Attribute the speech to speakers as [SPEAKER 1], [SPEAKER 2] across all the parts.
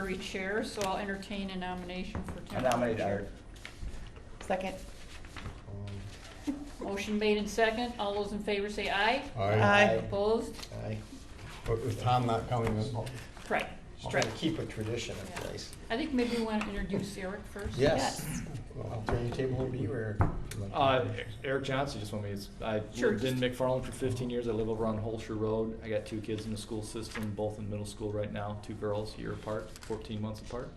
[SPEAKER 1] temporary chair, so I'll entertain a nomination for
[SPEAKER 2] I
[SPEAKER 1] temporary
[SPEAKER 2] nominate
[SPEAKER 1] chair.
[SPEAKER 2] Art.
[SPEAKER 3] Second.
[SPEAKER 1] Motion made in second. All those in favor say aye.
[SPEAKER 3] Aye.
[SPEAKER 1] Opposed?
[SPEAKER 4] Aye.
[SPEAKER 5] But with Tom not coming as well.
[SPEAKER 1] Right.
[SPEAKER 4] I'll
[SPEAKER 1] Strike.
[SPEAKER 4] keep a tradition in
[SPEAKER 1] Yeah.
[SPEAKER 4] place.
[SPEAKER 1] I think maybe we want to introduce Eric first.
[SPEAKER 4] Yes. I'll turn the table over to you, Eric.
[SPEAKER 6] Eric Johnson, just want me, I
[SPEAKER 1] Sure,
[SPEAKER 6] lived in McFarland for 15 years. I live over on Holsher Road. I got 2 kids in the school system, both in middle school right now, 2 girls, a year apart, 14 months apart.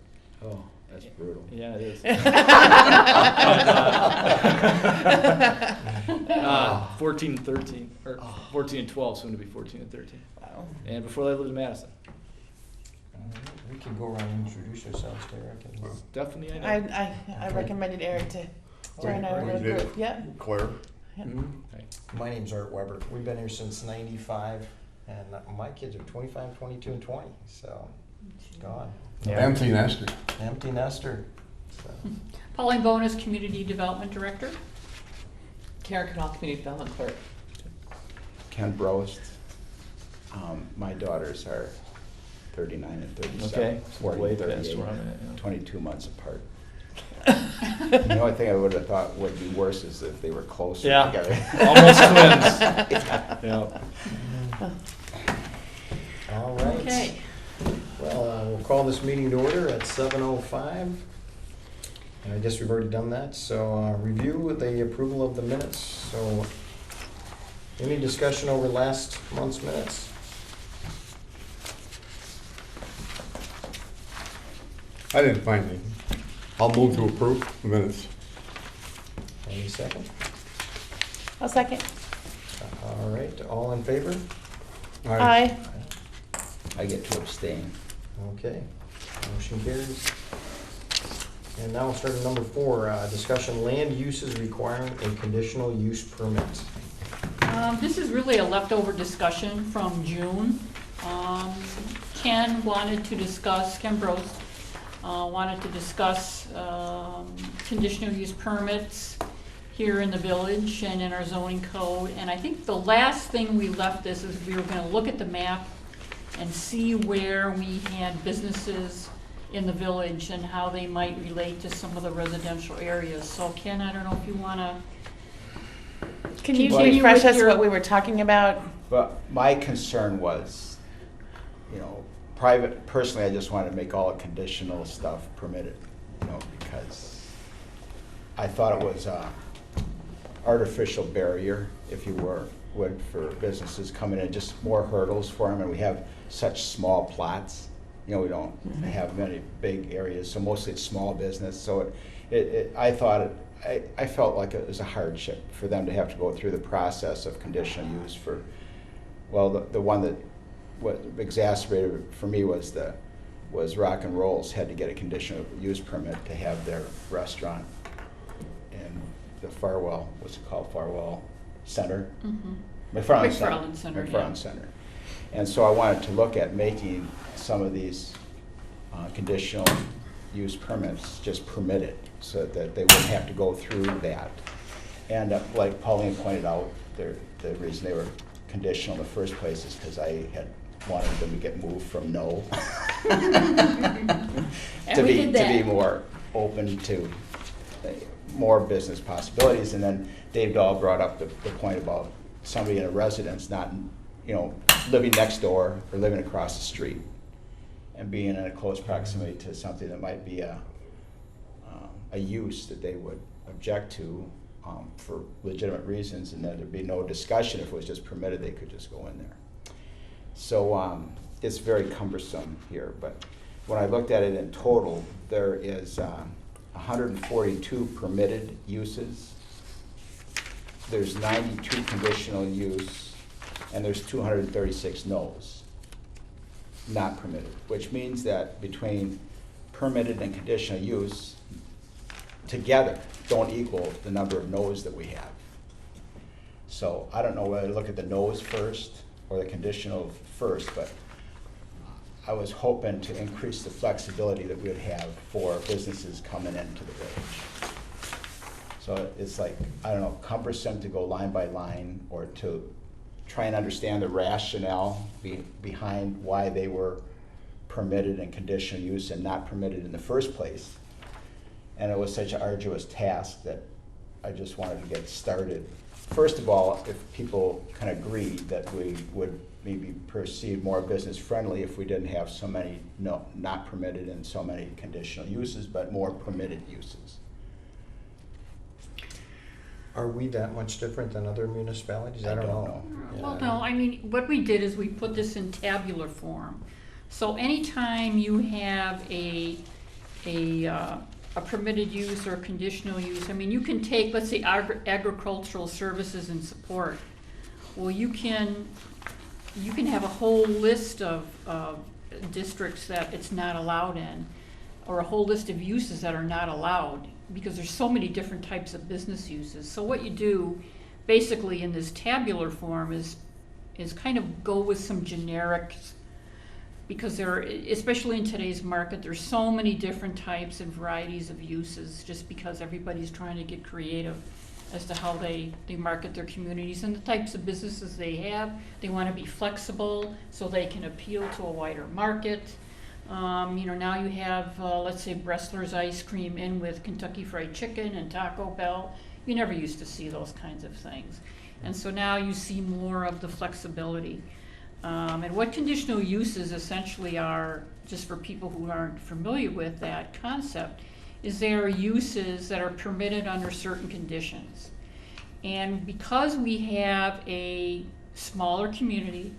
[SPEAKER 2] Oh, that's brutal.
[SPEAKER 6] Yeah, it is. 14 and 13, or 14 and 12, soon to be 14 and 13.
[SPEAKER 3] Wow.
[SPEAKER 6] And before that, I lived in Madison.
[SPEAKER 4] We can go around and introduce ourselves to Eric.
[SPEAKER 6] Definitely, I know.
[SPEAKER 3] I recommended Eric to join our
[SPEAKER 5] We
[SPEAKER 3] road
[SPEAKER 5] did.
[SPEAKER 3] group. Yep.
[SPEAKER 5] Claire?
[SPEAKER 3] Yep.
[SPEAKER 6] Okay.
[SPEAKER 4] My name's Art Weber. We've been here since '95, and my kids are 25, 22, and 20, so gone.
[SPEAKER 5] Empty nester.
[SPEAKER 4] Empty nester. So.
[SPEAKER 1] Pauline Bonus, Community Development Director.
[SPEAKER 3] Karen Canal, Community Development Clerk.
[SPEAKER 2] Ken Brost. My daughters are 39 and 37.
[SPEAKER 6] Okay, so
[SPEAKER 2] 40
[SPEAKER 6] way
[SPEAKER 2] and
[SPEAKER 6] past
[SPEAKER 2] 38,
[SPEAKER 6] where I'm at, yeah.
[SPEAKER 2] 22 months apart. The only thing I would have thought would be worse is if they were closer
[SPEAKER 6] Yeah.
[SPEAKER 2] together.
[SPEAKER 6] Almost twins. Yeah.
[SPEAKER 4] All right.
[SPEAKER 1] Okay.
[SPEAKER 4] Well, we'll call this meeting to order at 7:05. And I guess we've already done that, so review the approval of the minutes. So any discussion over last month's minutes?
[SPEAKER 5] I didn't find anything. I'll move to approve the minutes.
[SPEAKER 4] Any second?
[SPEAKER 3] I'll second.
[SPEAKER 4] All right, all in favor?
[SPEAKER 3] Aye.
[SPEAKER 2] I get to abstain.
[SPEAKER 4] Okay, motion carries. And now we'll start at number 4, discussion land uses requiring a conditional use permit.
[SPEAKER 1] This is really a leftover discussion from June. Ken Brost wanted to discuss conditional use permits here in the village and in our zoning code. And I think the last thing we left this is we were going to look at the map and see where we had businesses in the village and how they might relate to some of the residential areas. So Ken, I don't know if you want to.
[SPEAKER 3] Can you
[SPEAKER 1] Continue
[SPEAKER 3] refresh
[SPEAKER 1] with
[SPEAKER 3] us
[SPEAKER 1] your-
[SPEAKER 3] what we were talking about?
[SPEAKER 2] But my concern was, personally, I just wanted to make all the conditional stuff permitted, because I thought it was a artificial barrier, if you would, for businesses coming in, just more hurdles for them, and we have such small plots. We don't have many big areas, so mostly it's small business, so I felt like it was a hardship for them to have to go through the process of conditional use for, the one that what exacerbated it for me was Rock and Rolls had to get a conditional use permit to have their restaurant in the Farwell, what's it called, Farwell Center? McFarland Center. McFarland Center. And so I wanted to look at making some of these conditional use permits just permitted, so that they wouldn't have to go through that. And like Pauline pointed out, the reason they were conditional in the first place is because I had wanted them to get moved from no to be more open to more business possibilities. And then Dave Dahl brought up the point about somebody in a residence not, living next door or living across the street and being in a close proximity to something that might be a use that they would object to for legitimate reasons, and then there'd be no discussion. If it was just permitted, they could just go in there. So it's very cumbersome here, but when I looked at it in total, there is 142 permitted uses. There's 92 conditional use, and there's 236 no's, not permitted, which means that between permitted and conditional use together don't equal the number of no's that we have. So I don't know whether to look at the no's first or the conditional first, but I was hoping to increase the flexibility that we would have for businesses coming into the village. So it's like, I don't know, cumbersome to go line by line, or to try and understand the rationale behind why they were permitted and conditional use and not permitted in the first place. And it was such an arduous task that I just wanted to get started. First of all, if people can agree that we would maybe perceive more business friendly if we didn't have so many not permitted and so many conditional uses, but more permitted uses.
[SPEAKER 4] Are we that much different than other municipalities? I don't know.
[SPEAKER 1] Well, no, I mean, what we did is we put this in tabular form. So anytime you have a permitted use or conditional use, I mean, you can take, let's say, agricultural services and support. Well, you can have a whole list of districts that it's not allowed in, or a whole list of uses that are not allowed, because there's so many different types of business uses. So what you do basically in this tabular form is kind of go with some generics, because there are, especially in today's market, there's so many different types and varieties of uses, just because everybody's trying to get creative as to how they market their communities and the types of businesses they have. They want to be flexible so they can appeal to a wider market. You know, now you have, let's say, Bressler's Ice Cream in with Kentucky Fried Chicken and Taco Bell. You never used to see those kinds of things. And so now you see more of the flexibility. And what conditional uses essentially are, just for people who aren't familiar with that concept, is they are uses that are permitted under certain conditions. And because we have a smaller community,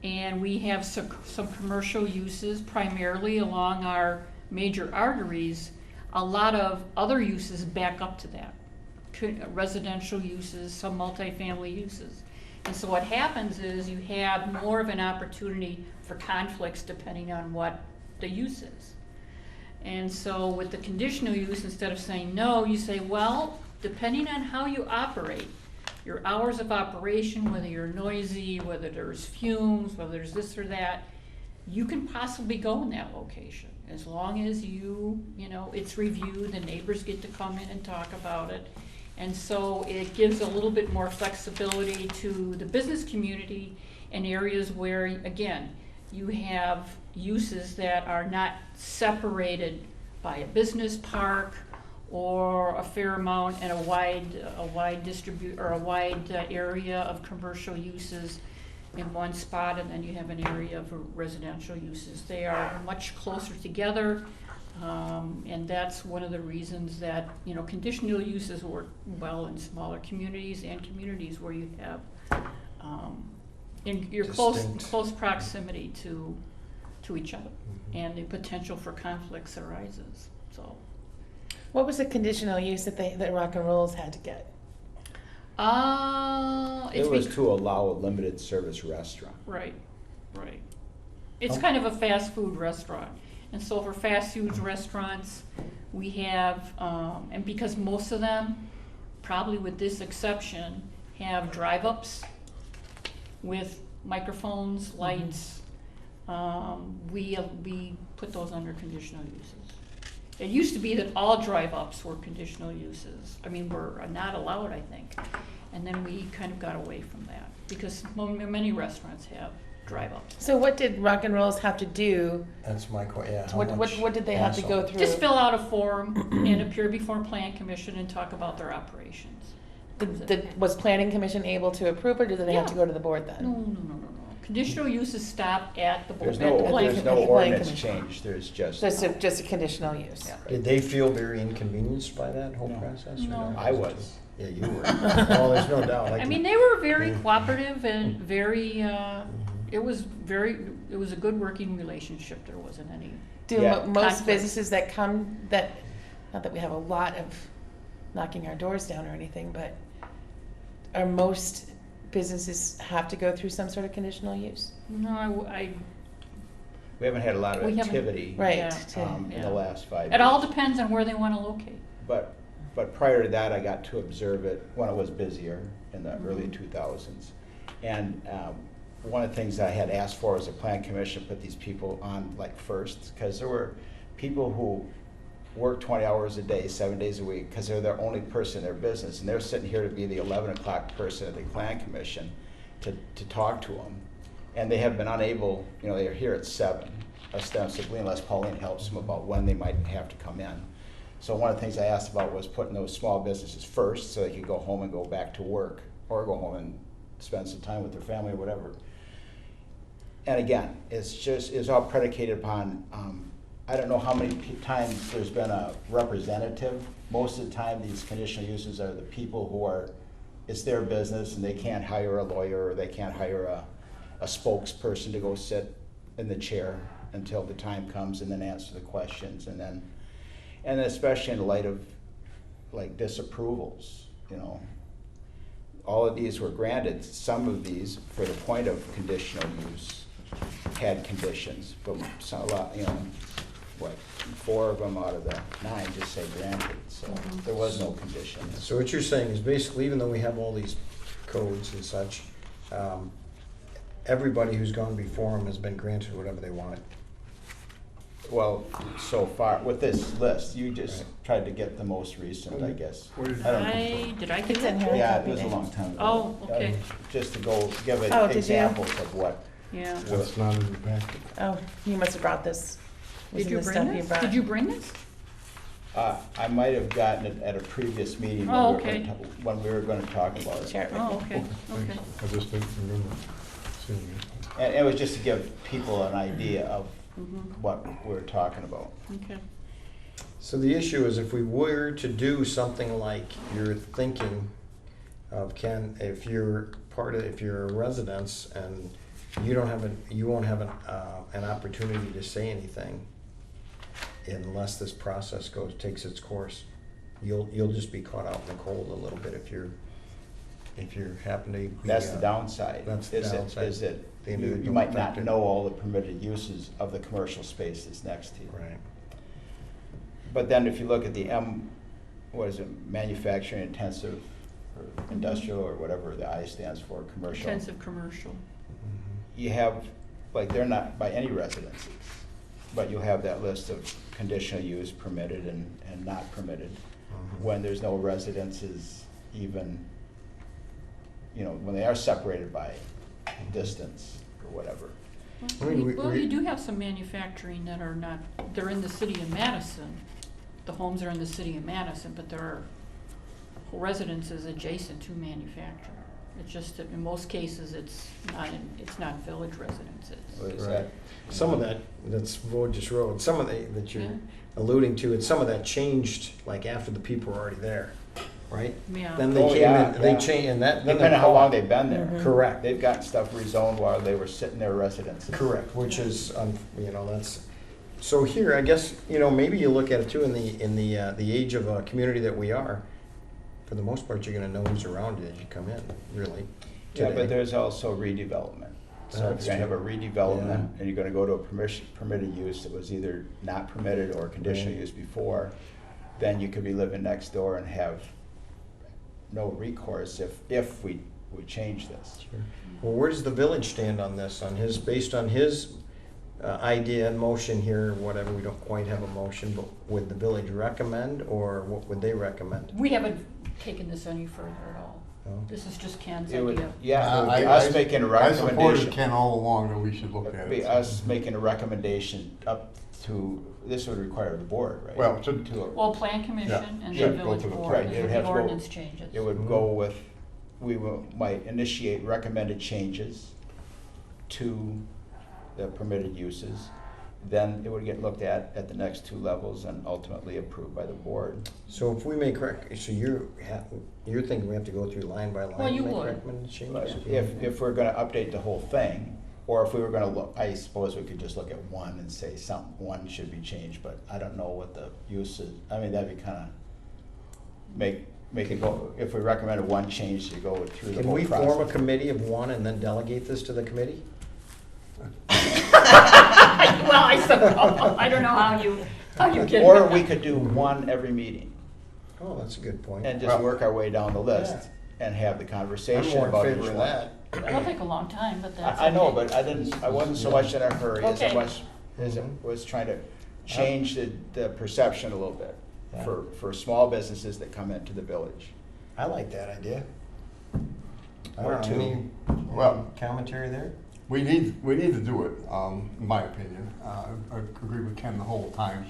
[SPEAKER 1] and we have some commercial uses primarily along our major arteries, a lot of other uses back up to that. Residential uses, some multifamily uses. And so what happens is you have more of an opportunity for conflicts depending on what the use is. And so with the conditional use, instead of saying no, you say, well, depending on how you operate, your hours of operation, whether you're noisy, whether there's fumes, whether there's this or that, you can possibly go in that location. As long as you know, it's reviewed, the neighbors get to come in and talk about it. And so it gives a little bit more flexibility to the business community in areas where, again, you have uses that are not separated by a business park or a fair amount and a wide area of commercial uses in one spot, and then you have an area of residential uses. They are much closer together. And that's one of the reasons that, you know, conditional uses work well in smaller communities and communities where you have in your close proximity to each other, and the potential for conflicts arises. So,
[SPEAKER 3] what was the conditional use that Rock and Rolls had to get?
[SPEAKER 2] It was to allow a limited service restaurant.
[SPEAKER 1] Right. It's kind of a fast food restaurant. And so for fast food restaurants, we have, and because most of them, probably with this exception, have drive-ups with microphones, lights. We put those under conditional uses. It used to be that all drive-ups were conditional uses. I mean, were not allowed, I think. And then we kind of got away from that because many restaurants have drive-ups.
[SPEAKER 3] So what did Rock and Rolls have to do?
[SPEAKER 4] That's my question, yeah.
[SPEAKER 3] What did they have to go through?
[SPEAKER 1] Just fill out a form and appear before Plan Commission and talk about their operations.
[SPEAKER 3] Was Planning Commission able to approve, or did they have to go to the board then?
[SPEAKER 1] No. Conditional uses stop at the board.
[SPEAKER 2] There's no
[SPEAKER 3] Plan
[SPEAKER 2] ordinance
[SPEAKER 3] Commission.
[SPEAKER 2] change, there's just.
[SPEAKER 3] Just a conditional use.
[SPEAKER 1] Yeah.
[SPEAKER 4] Did they feel very inconvenienced by that whole process? or
[SPEAKER 1] No.
[SPEAKER 2] I was.
[SPEAKER 4] Yeah, you were. Oh, there's no doubt.
[SPEAKER 1] I mean, they were very cooperative and very, it was a good working relationship. There wasn't any.
[SPEAKER 3] Do
[SPEAKER 2] Yeah.
[SPEAKER 3] most
[SPEAKER 1] Conflict.
[SPEAKER 3] businesses that come, not that we have a lot of knocking our doors down or anything, but are most businesses have to go through some sort of conditional use?
[SPEAKER 1] No,
[SPEAKER 2] We haven't had a lot of
[SPEAKER 1] We haven't-
[SPEAKER 2] activity.
[SPEAKER 3] Right.
[SPEAKER 1] Yeah.
[SPEAKER 2] In the last 5 years.
[SPEAKER 1] It all depends on where they want to locate.
[SPEAKER 2] But prior to that, I got to observe it when it was busier in the early
[SPEAKER 1] Mhm.
[SPEAKER 2] 2000s. And one of the things I had asked for as a plan commission, put these people on like first, because there were people who work 20 hours a day, 7 days a week, because they're the only person in their business. And they're sitting here to be the 11 o'clock person at the plan commission to talk to them. And they have been unable, they're here at 7. ostensibly, unless Pauline helps them about when they might have to come in. So one of the things I asked about was putting those small businesses first, so they could go home and go back to work, or go home and spend some time with their family or whatever. And again, it's all predicated upon, I don't know how many times there's been a representative. Most of the time, these conditional uses are the people who are, it's their business, and they can't hire a lawyer, or they can't hire a spokesperson to go sit in the chair until the time comes and then answer the questions. And then especially in light of like disapprovals, you know. All of these were granted. Some of these, for the point of conditional use, had conditions, but a lot, you know, what, 4 of them out of the 9 just say granted, so there was no conditions.
[SPEAKER 4] So what you're saying is basically, even though we have all these codes and such, everybody who's gone before them has been granted whatever they wanted.
[SPEAKER 2] Well, so far, with this list, you just
[SPEAKER 4] Right.
[SPEAKER 2] tried to get the most recent, I guess.
[SPEAKER 5] Where did-
[SPEAKER 2] I don't know.
[SPEAKER 1] Did I get
[SPEAKER 3] It's in
[SPEAKER 1] that?
[SPEAKER 3] here.
[SPEAKER 2] Yeah, it was a long time ago.
[SPEAKER 1] Oh, okay.
[SPEAKER 2] Just to go give it
[SPEAKER 3] Oh, did you?
[SPEAKER 2] examples of what.
[SPEAKER 1] Yeah.
[SPEAKER 5] That's not in the packet.
[SPEAKER 3] Oh, you must have brought this. Was
[SPEAKER 1] Did
[SPEAKER 3] in
[SPEAKER 1] you
[SPEAKER 3] the
[SPEAKER 1] bring
[SPEAKER 3] stuff you
[SPEAKER 1] this?
[SPEAKER 3] brought.
[SPEAKER 1] Did you bring this?
[SPEAKER 2] I might have gotten it at a previous meeting
[SPEAKER 1] Oh,
[SPEAKER 2] when
[SPEAKER 1] okay.
[SPEAKER 2] when we were gonna talk about it.
[SPEAKER 3] Share it with
[SPEAKER 1] Oh,
[SPEAKER 3] me.
[SPEAKER 1] okay, okay.
[SPEAKER 5] I just didn't remember seeing it.
[SPEAKER 2] And it was just to give people an idea of
[SPEAKER 1] Mhm.
[SPEAKER 2] what we're talking about.
[SPEAKER 1] Okay.
[SPEAKER 4] So the issue is, if we were to do something like you're thinking of, Ken, if you're a residence and you won't have an opportunity to say anything unless this process takes its course. You'll just be caught out in the cold a little bit if you happen to be.
[SPEAKER 2] That's the downside.
[SPEAKER 4] That's the downside.
[SPEAKER 2] Is that
[SPEAKER 4] The
[SPEAKER 2] you
[SPEAKER 4] individual
[SPEAKER 2] might not
[SPEAKER 4] affected.
[SPEAKER 2] know all the permitted uses of the commercial space that's next to you.
[SPEAKER 4] Right.
[SPEAKER 2] But then if you look at the manufacturing intensive, or industrial, or whatever the I stands for, commercial.
[SPEAKER 1] Intensive commercial.
[SPEAKER 2] You have, like, they're not by any residences, but you'll have that list of conditional use, permitted and not permitted, when there's no residences even, you know, when they are separated by distance or whatever.
[SPEAKER 4] I mean,
[SPEAKER 1] Well, you do have some manufacturing that are not, they're in the city of Madison. The homes are in the city of Madison, but there are residences adjacent to manufacturing. It's just that in most cases, it's not village residences.
[SPEAKER 2] What is
[SPEAKER 4] Right.
[SPEAKER 2] that?
[SPEAKER 4] Some of that's Voges Road. Some of that you're
[SPEAKER 1] Yeah.
[SPEAKER 4] alluding to, and some of that changed like after the people were already there, right?
[SPEAKER 1] Yeah.
[SPEAKER 4] Then they
[SPEAKER 2] Oh,
[SPEAKER 4] came
[SPEAKER 2] yeah,
[SPEAKER 4] in, they
[SPEAKER 2] yeah.
[SPEAKER 4] changed, and that. then
[SPEAKER 2] Depending on how
[SPEAKER 4] called-
[SPEAKER 2] long they've been there.
[SPEAKER 3] Mhm.
[SPEAKER 4] Correct.
[SPEAKER 2] They've gotten stuff rezoned while they were sitting there residences.
[SPEAKER 4] Correct, which is, that's, so here, I guess, maybe you look at it too, in the age of a community that we are, for the most part, you're gonna know who's around you as you come in, really.
[SPEAKER 2] Yeah,
[SPEAKER 4] today.
[SPEAKER 2] but there's also redevelopment. So if
[SPEAKER 4] That's
[SPEAKER 2] you're gonna have a
[SPEAKER 4] true.
[SPEAKER 2] redevelopment,
[SPEAKER 4] Yeah.
[SPEAKER 2] and you're gonna go to a permitted use that was either not permitted or conditional
[SPEAKER 4] Right.
[SPEAKER 2] use before, then you could be living next door and have no recourse if we change this.
[SPEAKER 4] Sure. Well, where does the village stand on this, based on his idea and motion here, whatever, we don't quite have a motion, but would the village recommend, or what would they recommend?
[SPEAKER 1] We haven't taken this any further at all.
[SPEAKER 4] No?
[SPEAKER 1] This is just Ken's
[SPEAKER 2] It would,
[SPEAKER 1] idea.
[SPEAKER 2] yeah, it would be us making a
[SPEAKER 5] I supported
[SPEAKER 2] recommendation.
[SPEAKER 5] Ken all along that we should look
[SPEAKER 2] It'd
[SPEAKER 5] at
[SPEAKER 2] be
[SPEAKER 5] it.
[SPEAKER 2] us making a recommendation up to, this would require the board, right?
[SPEAKER 5] Well,
[SPEAKER 1] Well, plan commission and
[SPEAKER 5] Yeah,
[SPEAKER 1] then
[SPEAKER 5] go
[SPEAKER 1] village
[SPEAKER 5] to the
[SPEAKER 1] board,
[SPEAKER 2] Right,
[SPEAKER 1] and
[SPEAKER 2] it would
[SPEAKER 1] then
[SPEAKER 2] have
[SPEAKER 1] the
[SPEAKER 2] to go-
[SPEAKER 1] ordinance changes.
[SPEAKER 2] It would go with, might initiate recommended changes to the permitted uses. Then it would get looked at the next 2 levels and ultimately approved by the board.
[SPEAKER 4] So if we make, so you're thinking we have to go through line by line
[SPEAKER 1] Well, you
[SPEAKER 4] and make
[SPEAKER 1] would.
[SPEAKER 4] recommended changes?
[SPEAKER 2] If we're gonna update the whole thing, or if we were gonna look, I suppose we could just look at one and say one should be changed, but I don't know what the use is. I mean, that'd be kinda, make it go, if we recommended one change, you go through the
[SPEAKER 4] Can
[SPEAKER 2] whole
[SPEAKER 4] we
[SPEAKER 2] process.
[SPEAKER 4] form a committee of one and then delegate this to the committee?
[SPEAKER 1] Well, I suppose, I don't know how you can.
[SPEAKER 2] Or we could do one every meeting
[SPEAKER 4] Oh, that's a good point.
[SPEAKER 2] and just work our way down the list
[SPEAKER 4] Yeah.
[SPEAKER 2] and have the
[SPEAKER 4] I'm
[SPEAKER 2] conversation
[SPEAKER 4] more in
[SPEAKER 2] about
[SPEAKER 4] favor
[SPEAKER 2] each
[SPEAKER 4] of
[SPEAKER 2] one.
[SPEAKER 4] that.
[SPEAKER 1] It'll take a long time, but that's.
[SPEAKER 2] I know,
[SPEAKER 1] okay.
[SPEAKER 2] but I wasn't so much in a hurry as
[SPEAKER 1] Okay.
[SPEAKER 2] much as it was trying to change the perception a little bit
[SPEAKER 4] Yeah.
[SPEAKER 2] for small businesses that come into the village.
[SPEAKER 4] I like that idea. I
[SPEAKER 2] Or
[SPEAKER 4] don't know,
[SPEAKER 2] two.
[SPEAKER 4] any
[SPEAKER 5] Well-
[SPEAKER 4] commentary there?
[SPEAKER 5] we need to do it, in my opinion. I agree with Ken the whole time.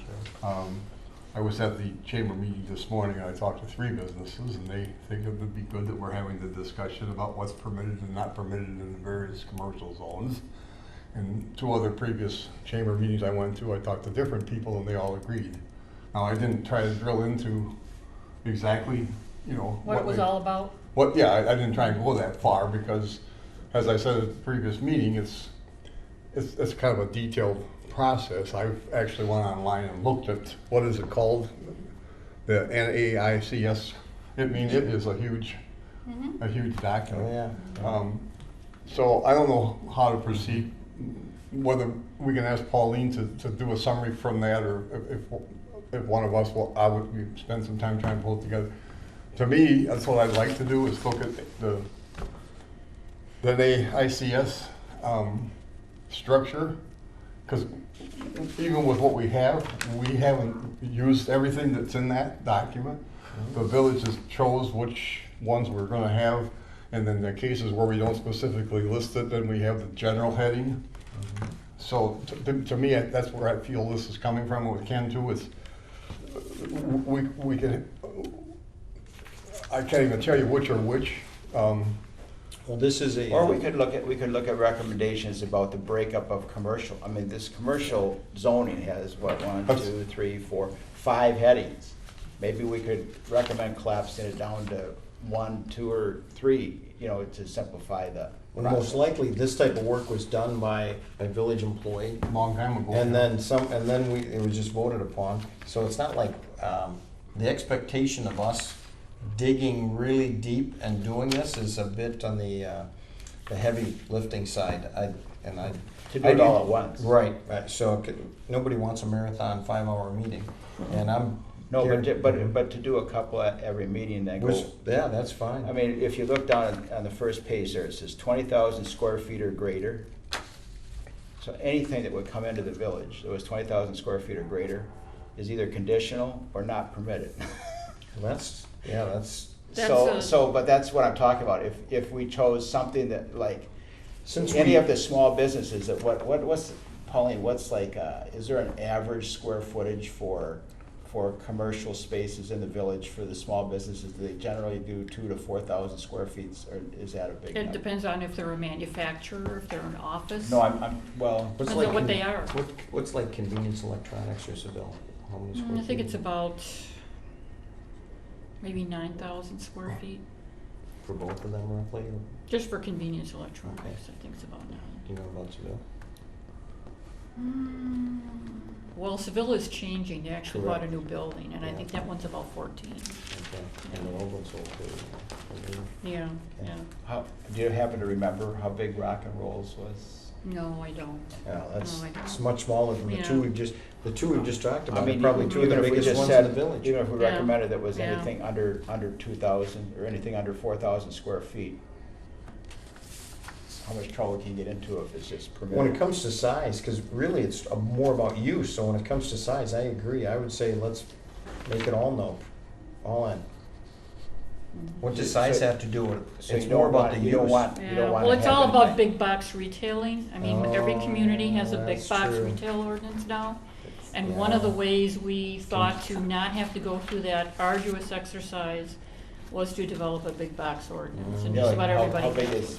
[SPEAKER 5] I was at the chamber meeting this morning, and I talked to 3 businesses, and they think it would be good that we're having the discussion about what's permitted and not permitted in the various commercial zones. And 2 other previous chamber meetings I went to, I talked to different people, and they all agreed. Now, I didn't try to drill into exactly,
[SPEAKER 1] What it was all about?
[SPEAKER 5] I didn't try and go that far, because, as I said at the previous meeting, it's kind of a detailed process. I've actually went online and looked at, what is it called? The NAICS. It is a huge document.
[SPEAKER 4] Oh, yeah.
[SPEAKER 5] So I don't know how to proceed, whether we can ask Pauline to do a summary from that, or if one of us will, we spend some time trying to pull it together. To me, that's what I'd like to do, is look at the NAICS structure, because even with what we haven't used everything that's in that document. The village just chose which ones we're gonna have, and then the cases where we don't specifically list it, then we have the general heading. So to me, that's where I feel this is coming from, with Ken too, is we can, I can't even tell you which are which.
[SPEAKER 4] Well, this is a.
[SPEAKER 2] Or we could look at recommendations about the breakup of commercial. I mean, this commercial zoning has, what, 1, 2, 3, 4, 5 headings. Maybe we could recommend collapsing it down to 1, 2, or 3, to simplify the
[SPEAKER 4] Well, most
[SPEAKER 2] process.
[SPEAKER 4] likely, this type of work was done by a village employee,
[SPEAKER 5] A long time ago.
[SPEAKER 4] and then it was just voted upon. So it's not like, the expectation of us digging really deep and doing this is a bit on the heavy lifting side.
[SPEAKER 2] To do it all at once.
[SPEAKER 4] Right, so nobody wants a marathon 5-hour meeting, and I'm.
[SPEAKER 2] No,
[SPEAKER 4] here-
[SPEAKER 2] but to do a couple at every meeting, then go.
[SPEAKER 4] Yeah, that's fine.
[SPEAKER 2] I mean, if you look down on the first page there, it says 20,000 square feet or greater. So anything that would come into the village that was 20,000 square feet or greater is either conditional or not permitted.
[SPEAKER 4] That's.
[SPEAKER 2] But that's what I'm talking about. If we chose something that, like,
[SPEAKER 4] Since
[SPEAKER 2] any
[SPEAKER 4] we-
[SPEAKER 2] of the small businesses, that what's, Pauline, what's like, is there an average square footage for commercial spaces in the village for the small businesses? Do they generally do 2,000 to 4,000 square feet, or is that a big number?
[SPEAKER 1] It depends on if they're a manufacturer, if they're an office.
[SPEAKER 2] No, well,
[SPEAKER 4] What's
[SPEAKER 1] Depends on what they are.
[SPEAKER 4] What's like convenience electronics or Seville? How many square
[SPEAKER 1] I think
[SPEAKER 4] feet?
[SPEAKER 1] it's about maybe 9,000 square feet,
[SPEAKER 4] For both of them roughly? Or
[SPEAKER 1] just for convenience electronics.
[SPEAKER 4] Okay.
[SPEAKER 1] I think it's about 9.
[SPEAKER 4] do you know about Seville?
[SPEAKER 1] Well, Seville is changing. They actually bought a
[SPEAKER 4] Correct.
[SPEAKER 1] new building, and I
[SPEAKER 4] Yeah.
[SPEAKER 1] think that one's about 14.
[SPEAKER 4] Okay, and the old one's sold too.
[SPEAKER 1] Yeah, yeah.
[SPEAKER 2] do you happen to remember how big Rock and Rolls was?
[SPEAKER 1] No, I don't.
[SPEAKER 4] Yeah, that's,
[SPEAKER 1] No, I don't.
[SPEAKER 4] it's much smaller than the
[SPEAKER 1] Yeah.
[SPEAKER 4] two we've just talked
[SPEAKER 2] I
[SPEAKER 4] about,
[SPEAKER 2] mean,
[SPEAKER 4] are probably two of the
[SPEAKER 2] even if we
[SPEAKER 4] biggest
[SPEAKER 2] just
[SPEAKER 4] ones in
[SPEAKER 2] said,
[SPEAKER 4] the village.
[SPEAKER 2] even if we
[SPEAKER 1] Yeah.
[SPEAKER 2] recommended that was
[SPEAKER 1] Yeah.
[SPEAKER 2] anything under 2,000 or anything under 4,000 square feet, how much trouble can you get into if it's just permitted?
[SPEAKER 4] When it comes to size, because really it's more about use, so when it comes to size, I agree, I would say let's make it all no, all in. What does size have to do with it?
[SPEAKER 2] So
[SPEAKER 4] It's
[SPEAKER 2] you don't
[SPEAKER 4] more about
[SPEAKER 2] want-
[SPEAKER 4] the
[SPEAKER 2] you don't
[SPEAKER 4] use.
[SPEAKER 2] want- You
[SPEAKER 1] Yeah,
[SPEAKER 2] don't wanna
[SPEAKER 1] well, it's
[SPEAKER 2] have
[SPEAKER 1] all about
[SPEAKER 2] anything.
[SPEAKER 1] big box retailing. I mean, every community has a big
[SPEAKER 4] that's
[SPEAKER 1] box
[SPEAKER 4] true.
[SPEAKER 1] retail ordinance now. And one of the
[SPEAKER 4] Yeah.
[SPEAKER 1] ways we thought to not have to go through that arduous exercise was to develop a big box ordinance, and
[SPEAKER 2] Yeah,
[SPEAKER 1] just
[SPEAKER 2] like
[SPEAKER 1] about
[SPEAKER 2] how
[SPEAKER 1] everybody
[SPEAKER 2] big
[SPEAKER 1] does.
[SPEAKER 2] is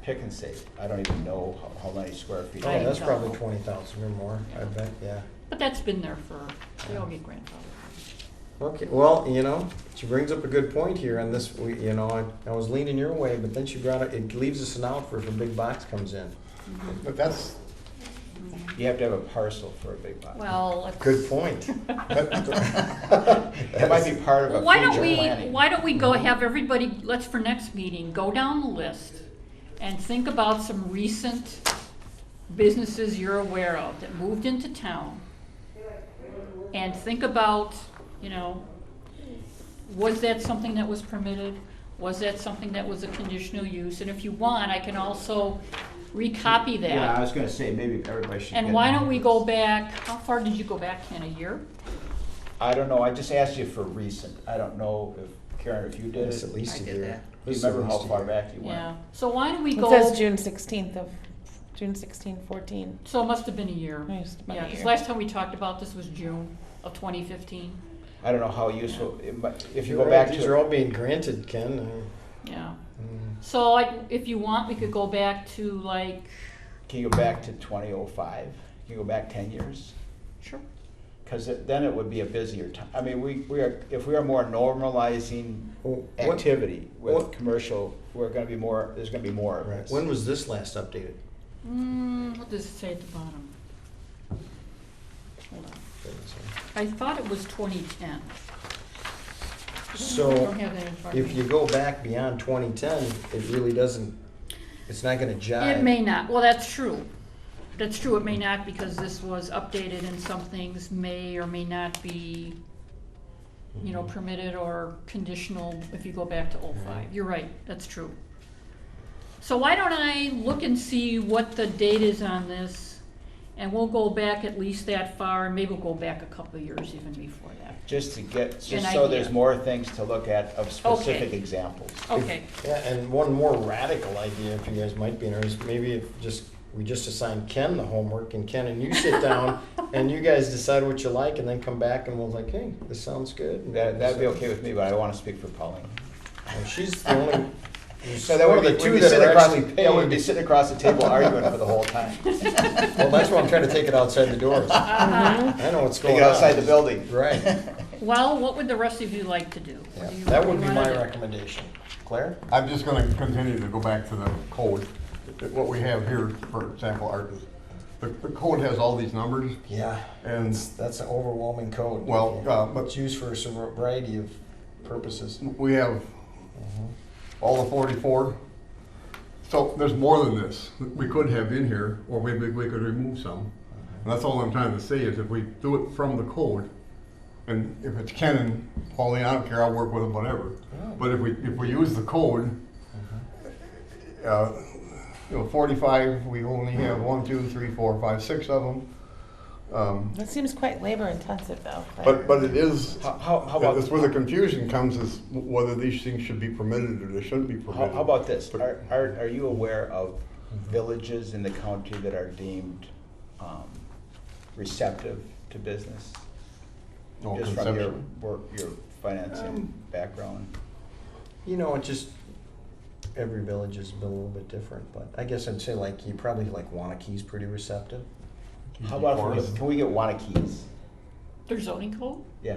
[SPEAKER 2] Pick and Save? I don't even know how many square feet.
[SPEAKER 4] Oh,
[SPEAKER 1] I
[SPEAKER 4] that's
[SPEAKER 1] don't
[SPEAKER 4] probably
[SPEAKER 1] know.
[SPEAKER 4] 20,000 or more, I bet, yeah.
[SPEAKER 1] But that's been there for, they all get grandfathered.
[SPEAKER 4] Okay, well, she brings up a good point here, and this, I was leaning your way, but then she brought it leaves us an out for if a big box comes in.
[SPEAKER 5] But that's,
[SPEAKER 2] You have to have a parcel for a big box.
[SPEAKER 1] Well, let's.
[SPEAKER 4] Good point.
[SPEAKER 2] That might be part of a
[SPEAKER 1] Why don't
[SPEAKER 2] future
[SPEAKER 1] we,
[SPEAKER 2] planning.
[SPEAKER 1] why don't we go have everybody, let's for next meeting, go down the list and think about some recent businesses you're aware of that moved into town. And think about, was that something that was permitted? Was that something that was a conditional use? And if you want, I can also recopy that.
[SPEAKER 2] Yeah, I was gonna say, maybe everybody should.
[SPEAKER 1] And
[SPEAKER 2] get
[SPEAKER 1] why don't
[SPEAKER 2] one
[SPEAKER 1] we
[SPEAKER 2] of
[SPEAKER 1] go
[SPEAKER 2] those.
[SPEAKER 1] back, how far did you go back, Ken, a year?
[SPEAKER 2] I don't know, I just asked you for recent. I don't know if, Karen, if you did
[SPEAKER 4] It's
[SPEAKER 2] it.
[SPEAKER 4] at least a
[SPEAKER 3] I did
[SPEAKER 4] year.
[SPEAKER 3] that.
[SPEAKER 2] Do you remember how far back you went?
[SPEAKER 1] Yeah, so why don't we
[SPEAKER 3] It
[SPEAKER 1] go?
[SPEAKER 3] says June 16th of June 16, 14.
[SPEAKER 1] So it must have been a year.
[SPEAKER 3] Must have been a
[SPEAKER 1] Yeah, because
[SPEAKER 3] year.
[SPEAKER 1] last time we talked about this was June of 2015.
[SPEAKER 2] I don't know how useful, if you
[SPEAKER 4] You're
[SPEAKER 2] go
[SPEAKER 4] right,
[SPEAKER 2] back
[SPEAKER 4] these
[SPEAKER 2] to.
[SPEAKER 4] are all being granted, Ken.
[SPEAKER 1] Yeah.
[SPEAKER 4] Mm.
[SPEAKER 1] So like, if you want, we could go back to like,
[SPEAKER 2] Can you go back to 2005? Can you go back 10 years?
[SPEAKER 1] sure.
[SPEAKER 2] Because then it would be a busier time. I mean, if we are more normalizing
[SPEAKER 4] Oh, what-
[SPEAKER 2] activity with
[SPEAKER 4] what-
[SPEAKER 2] commercial, there's gonna be more of
[SPEAKER 4] Right.
[SPEAKER 2] this.
[SPEAKER 4] When was this last updated?
[SPEAKER 1] What does it say at the bottom? Hold on. I thought it was 2010. I
[SPEAKER 4] So,
[SPEAKER 1] don't have that in front of
[SPEAKER 4] if
[SPEAKER 1] me.
[SPEAKER 4] you go back beyond 2010, it really doesn't, it's not gonna jive.
[SPEAKER 1] It may not, well, that's true. That's true, it may not, because this was updated and some things may or may not be, you know, permitted or conditional if you go back to '05. You're right, that's true. So why don't I look and see what the date is on this, and we'll go back at least that far, and maybe we'll go back a couple of years even before that.
[SPEAKER 2] Just
[SPEAKER 1] An
[SPEAKER 2] so there's
[SPEAKER 1] idea.
[SPEAKER 2] more things to look at of specific
[SPEAKER 1] Okay.
[SPEAKER 2] examples.
[SPEAKER 1] Okay,
[SPEAKER 4] Yeah, and one more radical idea, if you guys might be interested, maybe if we just assign Ken the homework, and Ken and you sit down, and you guys decide what you like, and then come back and we'll like, hey, this sounds good. And
[SPEAKER 2] That'd be okay with me, but I don't want to speak for Pauline.
[SPEAKER 4] Well, she's the only,
[SPEAKER 2] So that
[SPEAKER 4] one
[SPEAKER 2] would
[SPEAKER 4] of
[SPEAKER 2] be
[SPEAKER 4] the
[SPEAKER 2] two
[SPEAKER 4] two
[SPEAKER 2] that
[SPEAKER 4] that
[SPEAKER 2] are
[SPEAKER 4] are
[SPEAKER 2] across,
[SPEAKER 4] actually
[SPEAKER 2] yeah, we'd be
[SPEAKER 4] paid.
[SPEAKER 2] sitting across the table arguing for the whole time.
[SPEAKER 4] Well, that's why I'm trying to take it outside the doors.
[SPEAKER 1] Uh-huh.
[SPEAKER 4] I know what's going
[SPEAKER 2] Take
[SPEAKER 4] on.
[SPEAKER 2] it outside the building.
[SPEAKER 4] Right.
[SPEAKER 1] well, what would the rest of you like to do? What
[SPEAKER 4] Yeah,
[SPEAKER 1] do you-
[SPEAKER 4] that
[SPEAKER 1] what
[SPEAKER 4] would
[SPEAKER 1] do
[SPEAKER 4] be
[SPEAKER 1] you
[SPEAKER 4] my
[SPEAKER 1] wanna do?
[SPEAKER 4] recommendation. Claire?
[SPEAKER 5] I'm just gonna continue to go back to the code. What we have here, for example, Art, is the code has all these numbers,
[SPEAKER 4] Yeah.
[SPEAKER 5] and
[SPEAKER 4] That's an overwhelming code.
[SPEAKER 5] Well, but-
[SPEAKER 4] It's used for a variety of purposes.
[SPEAKER 5] we have all the 44. So there's more than this we could have in here, or maybe we could remove some. And that's all I'm trying to say is if we do it from the code, and if it's Ken and Pauline, I don't care, I'll work with them, whatever. But if we use the code, you know, 45, we only have 1, 2, 3, 4, 5, 6 of them.
[SPEAKER 3] That seems quite labor intensive though. Claire.
[SPEAKER 5] But it is,
[SPEAKER 2] How about,
[SPEAKER 5] that's where the confusion comes, is whether these things should be permitted or they shouldn't be permitted.
[SPEAKER 2] how about this?
[SPEAKER 5] But-
[SPEAKER 2] Are you aware of villages in the county that are deemed receptive to business?
[SPEAKER 5] No,
[SPEAKER 2] Just from your
[SPEAKER 5] conceptually.
[SPEAKER 2] work, your financing background?
[SPEAKER 4] You know, it just, every village is a little bit different, but I guess I'd say like, you probably like Wanakee's pretty receptive.
[SPEAKER 2] How about, can we get Wanakees?
[SPEAKER 1] Their zoning code?
[SPEAKER 2] Yeah.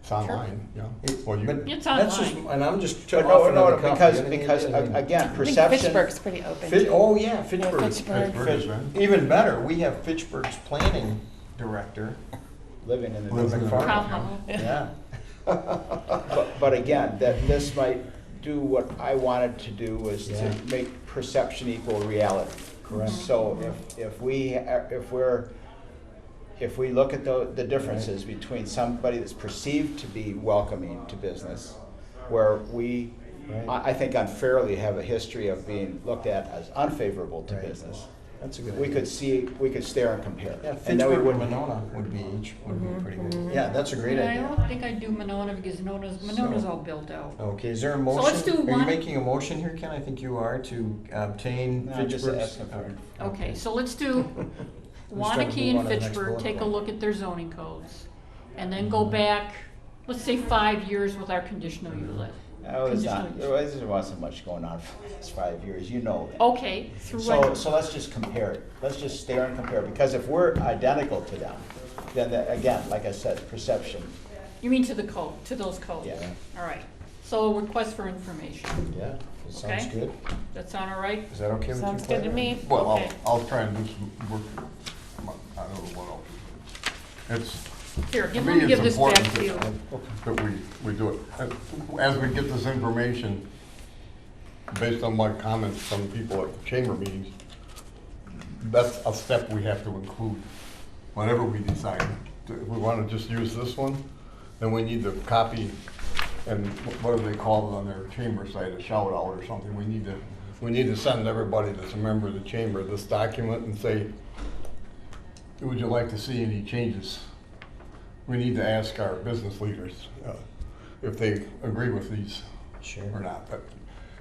[SPEAKER 5] It's online, yeah. Well, you,
[SPEAKER 4] But
[SPEAKER 1] It's
[SPEAKER 4] that's just,
[SPEAKER 1] online.
[SPEAKER 4] and I'm just
[SPEAKER 2] But
[SPEAKER 4] offering
[SPEAKER 2] no,
[SPEAKER 4] another company.
[SPEAKER 2] because again,
[SPEAKER 3] I think
[SPEAKER 2] perception.
[SPEAKER 3] Fitchburg's pretty open.
[SPEAKER 4] Oh, yeah, Fitchburg.
[SPEAKER 3] Fitchburg.
[SPEAKER 5] Pittsburgh has been.
[SPEAKER 4] Even better, we have Fitchburg's planning director.
[SPEAKER 2] Living in the.
[SPEAKER 5] Lives in the-
[SPEAKER 4] McFarland.
[SPEAKER 1] Compound.
[SPEAKER 4] Yeah.
[SPEAKER 2] But again, that this might do what I wanted to do, was
[SPEAKER 4] Yeah.
[SPEAKER 2] to make perception equal reality.
[SPEAKER 4] Correct.
[SPEAKER 2] So if we look at the differences between somebody that's perceived to be welcoming to business, where we,
[SPEAKER 4] Right.
[SPEAKER 2] I think unfairly have a history of being looked at as unfavorable to
[SPEAKER 4] Right.
[SPEAKER 2] business.
[SPEAKER 4] That's a good
[SPEAKER 2] We
[SPEAKER 4] idea.
[SPEAKER 2] could stare and compare.
[SPEAKER 4] Yeah,
[SPEAKER 2] And then we
[SPEAKER 4] Fitchburg and
[SPEAKER 2] wouldn't-
[SPEAKER 4] Monona would be pretty good. Yeah, that's a great
[SPEAKER 1] Yeah, I
[SPEAKER 4] idea.
[SPEAKER 1] don't think I'd do Monona because Monona's all built out.
[SPEAKER 4] Okay, is there a motion?
[SPEAKER 1] let's do
[SPEAKER 4] Are you
[SPEAKER 1] one-
[SPEAKER 4] making a motion here, Ken? I think you are, to obtain
[SPEAKER 2] No, I'm just
[SPEAKER 4] Fitchburg's.
[SPEAKER 2] asking for-
[SPEAKER 1] Okay, so let's do
[SPEAKER 4] trying to
[SPEAKER 1] Wanakee
[SPEAKER 4] move on
[SPEAKER 1] and
[SPEAKER 4] to the next
[SPEAKER 1] Fitchburg,
[SPEAKER 4] bullet
[SPEAKER 1] take a
[SPEAKER 4] point.
[SPEAKER 1] look at their zoning codes. And then go back, let's say 5 years with our conditional use.
[SPEAKER 2] Oh, it's not,
[SPEAKER 1] Conditional use.
[SPEAKER 2] there wasn't much going on for the last 5 years, you know that.
[SPEAKER 1] Okay, through like,
[SPEAKER 2] So let's just compare it. Let's just stare and compare, because if we're identical to them, then again, like I said, perception.
[SPEAKER 1] you mean to the code, to those codes?
[SPEAKER 2] Yeah.
[SPEAKER 1] All right, so a request for information,
[SPEAKER 4] Yeah, that sounds
[SPEAKER 1] Okay.
[SPEAKER 4] good.
[SPEAKER 1] that sound all right?
[SPEAKER 4] Is that okay with you?
[SPEAKER 3] Sounds good to
[SPEAKER 4] Claire?
[SPEAKER 3] me.
[SPEAKER 5] well,
[SPEAKER 1] Okay.
[SPEAKER 5] I'll try and do some work. I don't know what else. It's,
[SPEAKER 1] Here,
[SPEAKER 5] to
[SPEAKER 1] give
[SPEAKER 5] me,
[SPEAKER 1] me, give
[SPEAKER 5] it's
[SPEAKER 1] this back
[SPEAKER 5] important
[SPEAKER 1] to you.
[SPEAKER 5] that we do it. As we get this information, based on my comments from people at the chamber meetings, that's a step we have to include whenever we decide. If we want to just use this one, then we need to copy, and what do they call it on their chamber site, a shout out or something. We need to send everybody that's a member of the chamber this document and say, would you like to see any changes? We need to ask our business leaders if they agree with these
[SPEAKER 4] Sure.
[SPEAKER 5] or not.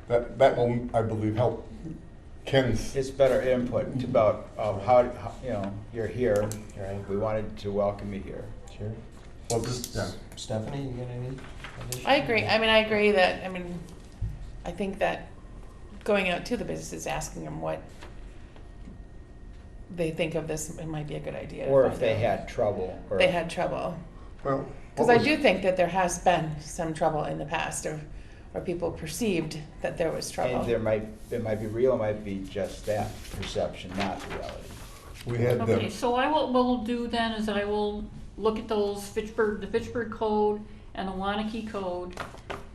[SPEAKER 5] That will, I believe, help Ken's,
[SPEAKER 2] it's better input about you're here,
[SPEAKER 4] Right.
[SPEAKER 2] we wanted to welcome you here.
[SPEAKER 4] Sure.
[SPEAKER 5] well, this, yeah.
[SPEAKER 4] Stephanie, you got any additional?
[SPEAKER 3] I agree. I agree that, I think that going out to the businesses, asking them what they think of this, it might be a good idea. to
[SPEAKER 2] Or if
[SPEAKER 3] find
[SPEAKER 2] they
[SPEAKER 3] out.
[SPEAKER 2] had trouble. Or
[SPEAKER 3] They had trouble.
[SPEAKER 5] Well.
[SPEAKER 3] Because
[SPEAKER 5] what
[SPEAKER 3] I
[SPEAKER 5] was-
[SPEAKER 3] do think that there has been some trouble in the past, or people perceived that there was trouble.
[SPEAKER 2] And it might be real, it might be just that perception, not reality.
[SPEAKER 5] We had
[SPEAKER 1] Okay,
[SPEAKER 5] the,
[SPEAKER 1] so what we'll do then is I will look at the Fitchburg code and the Wanakee code,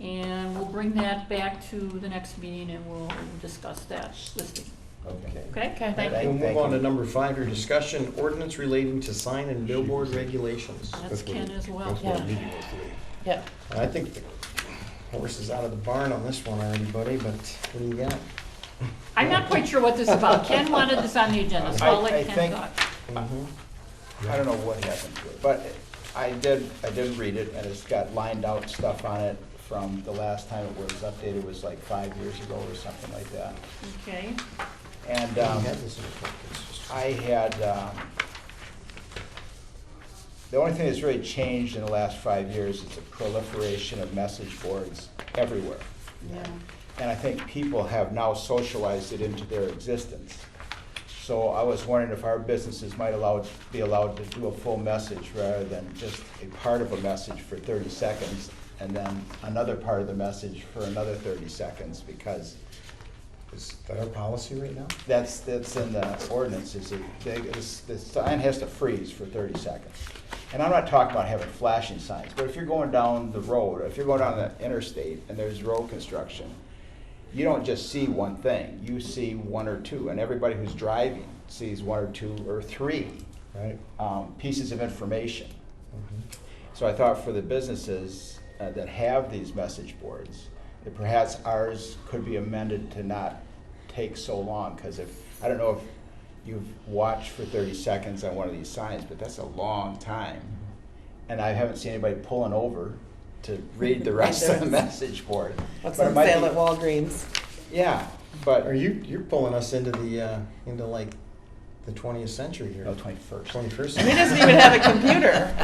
[SPEAKER 1] and we'll bring that back to the next meeting and we'll discuss that listing.
[SPEAKER 2] Okay.
[SPEAKER 1] Okay?
[SPEAKER 3] Okay.
[SPEAKER 1] Thank
[SPEAKER 2] Thank
[SPEAKER 1] you.
[SPEAKER 4] We'll
[SPEAKER 2] Thank
[SPEAKER 4] move on
[SPEAKER 2] you.
[SPEAKER 4] to number 5, your discussion, ordinance relating to sign and billboard regulations.
[SPEAKER 1] That's
[SPEAKER 5] what
[SPEAKER 1] Ken
[SPEAKER 5] it-
[SPEAKER 1] as well.
[SPEAKER 5] that's what
[SPEAKER 3] Yeah.
[SPEAKER 5] the meeting was today.
[SPEAKER 3] Yeah.
[SPEAKER 4] I think the horse is out of the barn on this one already, buddy, but what do you got?
[SPEAKER 1] I'm not quite sure what this is about. Ken wanted this on the agenda, so I'll
[SPEAKER 2] I
[SPEAKER 1] let Ken
[SPEAKER 2] think-
[SPEAKER 1] talk.
[SPEAKER 2] I don't know what happened to it, but I did read it, and it's got lined out stuff on it from the last time it was updated, was like 5 years ago or something like that.
[SPEAKER 1] Okay,
[SPEAKER 2] And
[SPEAKER 4] You have this in the book, it's just-
[SPEAKER 2] I had, the only thing that's really changed in the last 5 years is the proliferation of message boards everywhere.
[SPEAKER 1] yeah.
[SPEAKER 2] And I think people have now socialized it into their existence. So I was wondering if our businesses might be allowed to do a full message rather than just a part of a message for 30 seconds and then another part of the message for another 30 seconds, because
[SPEAKER 4] Is that our policy right now?
[SPEAKER 2] that's in the ordinance, the sign has to freeze for 30 seconds. And I'm not talking about having flashing signs, but if you're going down the road, if you're going down the interstate and there's road construction, you don't just see one thing, you see one or two, and everybody who's driving sees one or two or three
[SPEAKER 4] Right.
[SPEAKER 2] pieces of information.
[SPEAKER 4] Mhm.
[SPEAKER 2] So I thought for the businesses that have these message boards, that perhaps ours could be amended to not take so long, because I don't know if you've watched for 30 seconds on one of these signs, but that's a long time. And I haven't seen anybody pulling over to read the rest of the message board.
[SPEAKER 3] What's
[SPEAKER 2] But it
[SPEAKER 3] on
[SPEAKER 2] might
[SPEAKER 3] sale
[SPEAKER 2] be-
[SPEAKER 3] at Walgreens?
[SPEAKER 2] Yeah, but,
[SPEAKER 4] You're pulling us into into like the 20th century here.
[SPEAKER 2] no, 21st.
[SPEAKER 4] 21st
[SPEAKER 3] He
[SPEAKER 4] century.
[SPEAKER 3] doesn't even have a computer.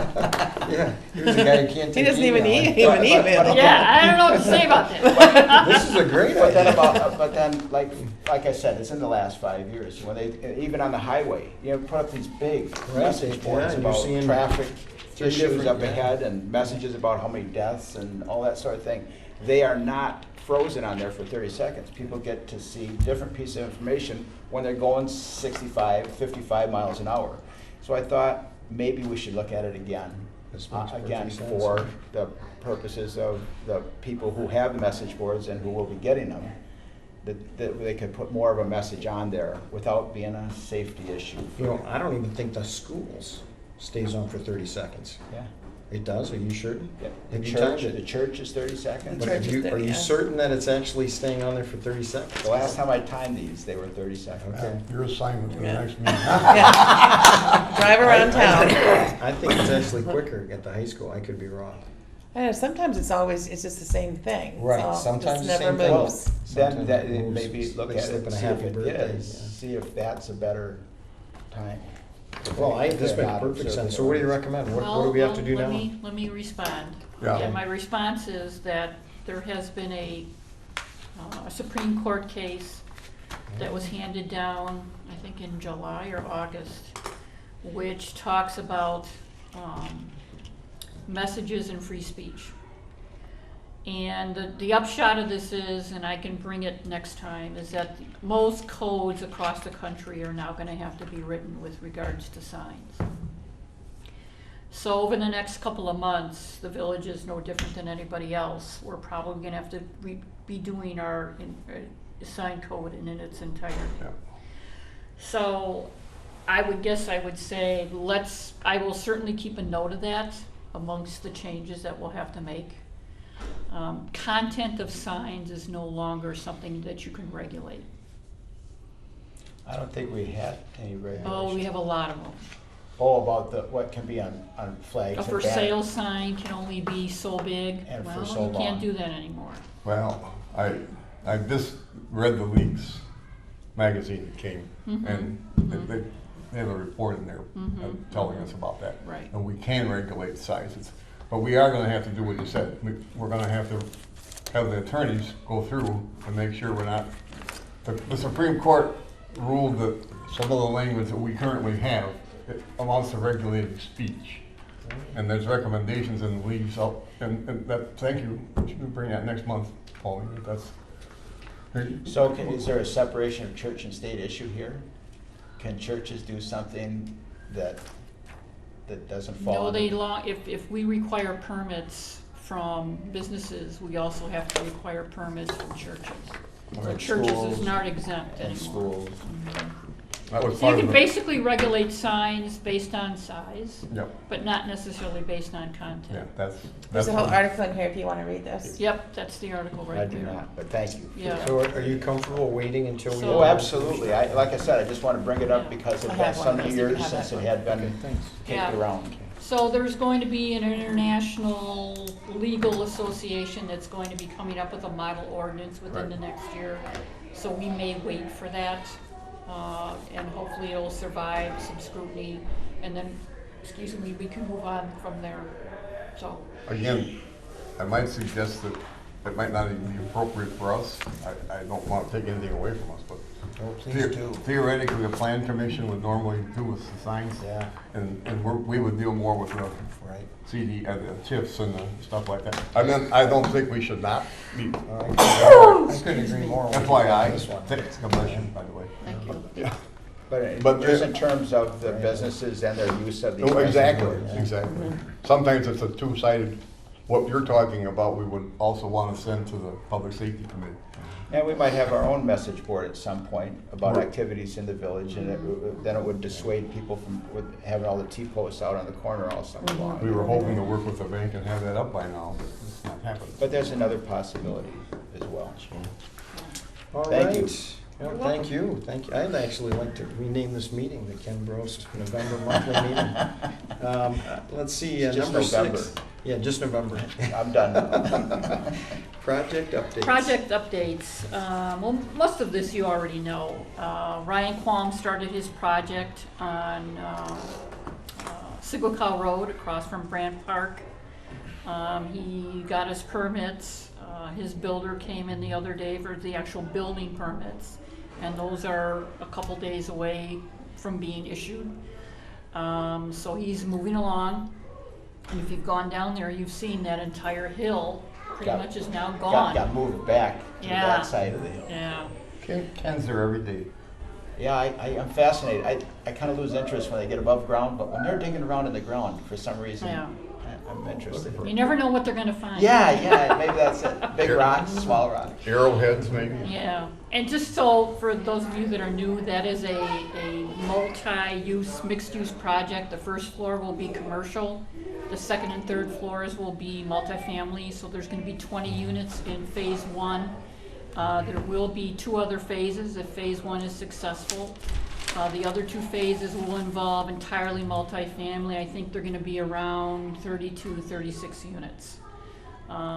[SPEAKER 4] Yeah, here's a guy who can't
[SPEAKER 3] He
[SPEAKER 4] take
[SPEAKER 3] doesn't even
[SPEAKER 4] email.
[SPEAKER 3] even email.
[SPEAKER 1] Yeah, I don't know what to say about that.
[SPEAKER 4] This is a great
[SPEAKER 2] But then
[SPEAKER 4] idea.
[SPEAKER 2] but then, like I said, it's in the last 5 years, when they, even on the highway, put up these big
[SPEAKER 4] Right,
[SPEAKER 2] message
[SPEAKER 4] yeah,
[SPEAKER 2] boards
[SPEAKER 4] you're
[SPEAKER 2] about
[SPEAKER 4] seeing
[SPEAKER 2] traffic
[SPEAKER 4] three
[SPEAKER 2] issues
[SPEAKER 4] different-
[SPEAKER 2] up
[SPEAKER 4] yeah.
[SPEAKER 2] ahead and messages about how many deaths and all that sort of thing. They are not frozen on there for 30 seconds. People get to see different pieces of information when they're going 65, 55 miles an hour. So I thought maybe we should look at it again.
[SPEAKER 4] This makes perfect
[SPEAKER 2] Again,
[SPEAKER 4] sense.
[SPEAKER 2] for the purposes of the people who have the message boards and who will be getting them, that they could put more of a message on there without being a safety issue.
[SPEAKER 4] You know, I don't even think the schools stays on for 30 seconds.
[SPEAKER 2] Yeah.
[SPEAKER 4] It does, are you certain?
[SPEAKER 2] Yeah.
[SPEAKER 4] Have
[SPEAKER 2] The
[SPEAKER 4] you
[SPEAKER 2] church,
[SPEAKER 4] timed
[SPEAKER 2] the
[SPEAKER 4] it?
[SPEAKER 2] church is 30 seconds.
[SPEAKER 4] But
[SPEAKER 3] church
[SPEAKER 4] are
[SPEAKER 3] is
[SPEAKER 4] you,
[SPEAKER 3] 30,
[SPEAKER 4] are you
[SPEAKER 3] yeah.
[SPEAKER 4] certain that it's actually staying on there for 30 seconds?
[SPEAKER 2] The last time I timed these, they were 30 seconds.
[SPEAKER 4] Okay.
[SPEAKER 5] Your assignment for the
[SPEAKER 3] Yeah.
[SPEAKER 5] next meeting.
[SPEAKER 3] Yeah. Drive around town.
[SPEAKER 4] I think it's actually quicker at the high school, I could be wrong.
[SPEAKER 3] I know, sometimes it's just the same thing. It's
[SPEAKER 4] Right,
[SPEAKER 3] all-
[SPEAKER 4] sometimes
[SPEAKER 3] just
[SPEAKER 4] the same
[SPEAKER 3] never
[SPEAKER 4] thing.
[SPEAKER 2] Well,
[SPEAKER 3] moves.
[SPEAKER 2] then
[SPEAKER 4] Sometimes
[SPEAKER 2] that,
[SPEAKER 4] it moves,
[SPEAKER 2] maybe look
[SPEAKER 4] like
[SPEAKER 2] at it
[SPEAKER 4] slipping
[SPEAKER 2] and
[SPEAKER 4] a
[SPEAKER 2] see
[SPEAKER 4] half
[SPEAKER 2] if
[SPEAKER 4] a
[SPEAKER 2] it
[SPEAKER 4] birthday,
[SPEAKER 2] is,
[SPEAKER 4] yeah.
[SPEAKER 2] see if that's a better time.
[SPEAKER 4] Well, this
[SPEAKER 2] They're
[SPEAKER 4] makes
[SPEAKER 2] not
[SPEAKER 4] perfect
[SPEAKER 2] observing
[SPEAKER 4] sense. So what do you
[SPEAKER 2] it.
[SPEAKER 4] recommend? What do we have to do now?
[SPEAKER 1] Let me respond.
[SPEAKER 5] Yeah.
[SPEAKER 1] And my response is that there has been a Supreme Court case that was handed down, I think in July or August, which talks about messages and free speech. And the upshot of this is, and I can bring it next time, is that most codes across the country are now gonna have to be written with regards to signs. So over the next couple of months, the village is no different than anybody else. We're probably gonna have to be doing our sign code in its entirety.
[SPEAKER 5] Yeah.
[SPEAKER 1] So I would say I will certainly keep a note of that amongst the changes that we'll have to make. Content of signs is no longer something that you can regulate.
[SPEAKER 2] I don't think we had any regulations.
[SPEAKER 1] Oh, we have a lot of them.
[SPEAKER 2] Oh, about what can be on flags
[SPEAKER 1] A
[SPEAKER 2] and
[SPEAKER 1] for
[SPEAKER 2] banners.
[SPEAKER 1] sale sign can only be so big.
[SPEAKER 2] And for
[SPEAKER 1] Well,
[SPEAKER 2] so
[SPEAKER 1] you can't
[SPEAKER 2] long.
[SPEAKER 1] do that anymore.
[SPEAKER 5] Well, I just read the leaks magazine that came,
[SPEAKER 1] Mhm,
[SPEAKER 5] and
[SPEAKER 1] mhm.
[SPEAKER 5] they have a report in there
[SPEAKER 1] Mhm,
[SPEAKER 5] telling
[SPEAKER 1] mhm.
[SPEAKER 5] us about that.
[SPEAKER 1] Right.
[SPEAKER 5] And we can regulate sizes, but we are gonna have to do what you said. We're gonna have to have the attorneys go through and make sure we're not, the Supreme Court ruled that some of the language that we currently have, it amounts to regulated speech. And there's recommendations in the leaves, and that, thank you, you can bring that next month, Pauline, if that's.
[SPEAKER 2] So is there a separation of church and state issue here? Can churches do something that doesn't fall
[SPEAKER 1] No,
[SPEAKER 2] under?
[SPEAKER 1] if we require permits from businesses, we also have to require permits from churches. So
[SPEAKER 2] Right.
[SPEAKER 1] churches
[SPEAKER 2] Schools
[SPEAKER 1] is not exempt
[SPEAKER 2] And
[SPEAKER 1] anymore.
[SPEAKER 2] schools.
[SPEAKER 5] That was
[SPEAKER 1] So you
[SPEAKER 5] part
[SPEAKER 1] can
[SPEAKER 5] of it.
[SPEAKER 1] basically regulate signs based on size,
[SPEAKER 5] Yep,
[SPEAKER 1] but not necessarily based on
[SPEAKER 5] yeah,
[SPEAKER 1] content.
[SPEAKER 5] that's.
[SPEAKER 3] There's a whole
[SPEAKER 5] what-
[SPEAKER 3] article in here if you want to read this.
[SPEAKER 1] Yep, that's the article
[SPEAKER 2] I
[SPEAKER 1] right
[SPEAKER 2] do
[SPEAKER 1] there.
[SPEAKER 2] not, but thank you.
[SPEAKER 1] Yeah.
[SPEAKER 4] So are you comfortable waiting until we?
[SPEAKER 1] So-
[SPEAKER 2] Oh, absolutely. Like I said, I just want to bring it up
[SPEAKER 1] Yeah.
[SPEAKER 2] because
[SPEAKER 3] I
[SPEAKER 2] it's
[SPEAKER 3] have
[SPEAKER 2] been
[SPEAKER 3] one
[SPEAKER 2] some
[SPEAKER 3] of those. You
[SPEAKER 2] years
[SPEAKER 3] can have
[SPEAKER 2] since
[SPEAKER 3] that
[SPEAKER 2] it
[SPEAKER 3] one.
[SPEAKER 2] had been
[SPEAKER 4] Okay, thanks.
[SPEAKER 2] kicked
[SPEAKER 1] Yeah.
[SPEAKER 2] around.
[SPEAKER 1] So there's going to be an international legal association that's going to be coming up with a model ordinance within the next year. So we may wait for that, and hopefully it'll survive some scrutiny, and then, excuse me, we can move on from there. So,
[SPEAKER 5] Again, I might suggest that it might not even be appropriate for us. I don't want to take anything away from us, but
[SPEAKER 4] Oh, please do.
[SPEAKER 5] theoretically, a plan commission would normally do with the signs.
[SPEAKER 4] Yeah,
[SPEAKER 5] And we would deal more with the
[SPEAKER 4] right.
[SPEAKER 5] CD, the TIFs and the stuff like that. I don't think we should not be,
[SPEAKER 4] All right. I couldn't agree more. with you on
[SPEAKER 5] FYI,
[SPEAKER 4] this one.
[SPEAKER 5] God bless you, by the way.
[SPEAKER 1] thank you.
[SPEAKER 5] Yeah.
[SPEAKER 2] But
[SPEAKER 5] But
[SPEAKER 2] just
[SPEAKER 5] the-
[SPEAKER 2] in terms of the businesses and their use of these.
[SPEAKER 5] Oh, exactly,
[SPEAKER 2] messages.
[SPEAKER 5] exactly. Sometimes it's a two-sided, what you're talking about, we would also want to send to the Public Safety Committee.
[SPEAKER 2] And we might have our own message board at some point about
[SPEAKER 5] Right.
[SPEAKER 2] activities in the village, and then it would dissuade people from having all the T-posts out on the corner all summer long.
[SPEAKER 5] We were hoping to work with the bank and have that up by now, but it's not happening.
[SPEAKER 2] But there's another possibility as well.
[SPEAKER 4] All
[SPEAKER 2] Thank you.
[SPEAKER 4] right. Well, thank you, thank you. I'd actually like to rename this meeting the Ken Brose November monthly meeting. Let's see,
[SPEAKER 2] It's just
[SPEAKER 4] number
[SPEAKER 2] November.
[SPEAKER 4] 6. Yeah, just November.
[SPEAKER 2] I'm done now.
[SPEAKER 4] Project updates.
[SPEAKER 1] Project updates. Well, most of this you already know. Ryan Qualm started his project on Sigwakaw Road across from Brant Park. He got his permits. His builder came in the other day for the actual building permits, and those are a couple days away from being issued. So he's moving along. And if you've gone down there, you've seen that entire hill pretty
[SPEAKER 2] Got-
[SPEAKER 1] much is now gone.
[SPEAKER 2] Got moved back to
[SPEAKER 1] Yeah.
[SPEAKER 2] that side of the hill.
[SPEAKER 1] Yeah.
[SPEAKER 5] Ken's there every day.
[SPEAKER 2] Yeah, I'm fascinated. I kind of lose interest when they get above ground, but when they're digging around in the ground, for some reason,
[SPEAKER 1] Yeah.
[SPEAKER 2] I'm interested.
[SPEAKER 1] You never know what they're gonna find.
[SPEAKER 2] Yeah, maybe that's it. Big rocks, small rocks.
[SPEAKER 5] Arrowheads, maybe?
[SPEAKER 1] Yeah, and just so, for those of you that are new, that is a multi-use, mixed-use project. The first floor will be commercial. The second and third floors will be multifamily, so there's gonna be 20 units in phase one. There will be 2 other phases if phase one is successful. The other 2 phases will involve entirely multifamily. I think they're gonna be around 32 to 36 units.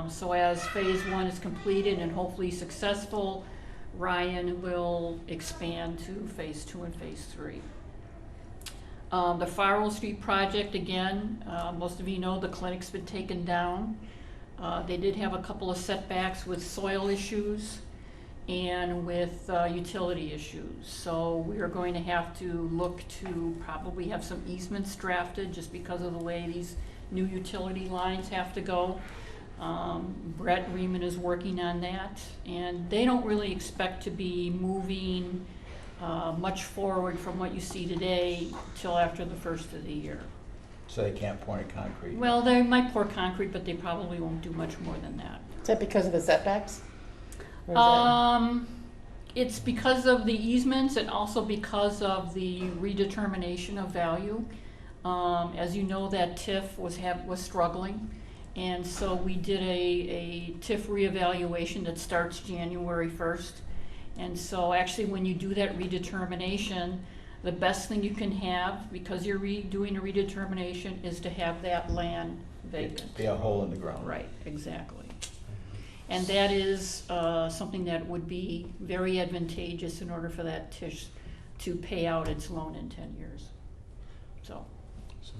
[SPEAKER 1] So as phase one is completed and hopefully successful, Ryan will expand to phase 2 and phase 3. The Farrell Street project, again, most of you know the clinic's been taken down. They did have a couple of setbacks with soil issues and with utility issues. So we are going to have to look to probably have some easements drafted just because of the way these new utility lines have to go. Brett Riemann is working on that, and they don't really expect to be moving much forward from what you see today till after the first of the year.
[SPEAKER 2] So they can't pour in concrete.
[SPEAKER 1] Well, they might pour concrete, but they probably won't do much more than that.
[SPEAKER 3] Is that because of the setbacks? Or is that-
[SPEAKER 1] It's because of the easements and also because of the redetermination of value. As you know, that TIF was struggling, and so we did a TIF reevaluation that starts January 1st. And so actually when you do that redetermination, the best thing you can have, because you're doing a redetermination, is to have that land vacant.
[SPEAKER 2] Be a hole in the ground.
[SPEAKER 1] Right, exactly. And that is something that would be very advantageous in order for that TIF to pay out its loan in 10 years. So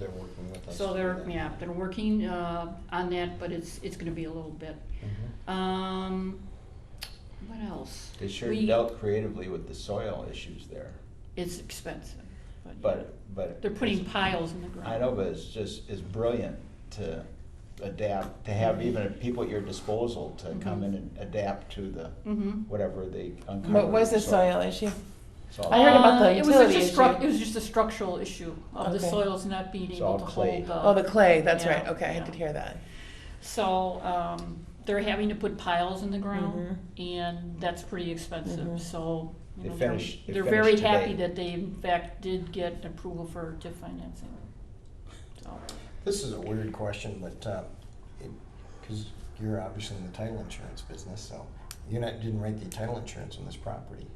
[SPEAKER 4] they're working with us.
[SPEAKER 1] so
[SPEAKER 4] to do
[SPEAKER 1] they're,
[SPEAKER 4] that.
[SPEAKER 1] yeah, they're working on that, but it's gonna be a little bit.
[SPEAKER 4] Mhm.
[SPEAKER 1] What else?
[SPEAKER 2] They sure
[SPEAKER 1] We-
[SPEAKER 2] dealt creatively with the soil issues there,
[SPEAKER 1] It's expensive,
[SPEAKER 2] but.
[SPEAKER 1] they're putting piles in the ground.
[SPEAKER 2] I know, but it's brilliant to adapt, to have even people at your disposal to come in and adapt to the,
[SPEAKER 1] Mhm.
[SPEAKER 2] whatever they uncover.
[SPEAKER 3] What was the
[SPEAKER 2] So-
[SPEAKER 3] soil issue?
[SPEAKER 2] so-
[SPEAKER 3] I heard about the
[SPEAKER 1] It was
[SPEAKER 3] utility
[SPEAKER 1] just a
[SPEAKER 3] issue.
[SPEAKER 1] It was just a structural issue of the
[SPEAKER 3] Okay.
[SPEAKER 1] soils not being
[SPEAKER 2] It's
[SPEAKER 1] able
[SPEAKER 2] all
[SPEAKER 1] to
[SPEAKER 2] clay.
[SPEAKER 1] hold.
[SPEAKER 3] Oh, the clay, that's
[SPEAKER 1] yeah,
[SPEAKER 3] right, okay, I
[SPEAKER 1] yeah.
[SPEAKER 3] did hear that.
[SPEAKER 1] So, they're having to put piles in the ground,
[SPEAKER 3] Mhm.
[SPEAKER 1] and that's pretty expensive,
[SPEAKER 3] Mhm.
[SPEAKER 1] so, you
[SPEAKER 2] They
[SPEAKER 1] know,
[SPEAKER 2] finished-
[SPEAKER 1] they're
[SPEAKER 2] they
[SPEAKER 1] very
[SPEAKER 2] finished
[SPEAKER 1] happy
[SPEAKER 2] today.
[SPEAKER 1] that they in fact did get approval for TIF financing. So,
[SPEAKER 4] This is a weird question, but, because you're obviously in the title insurance business, so didn't write the title insurance on this property,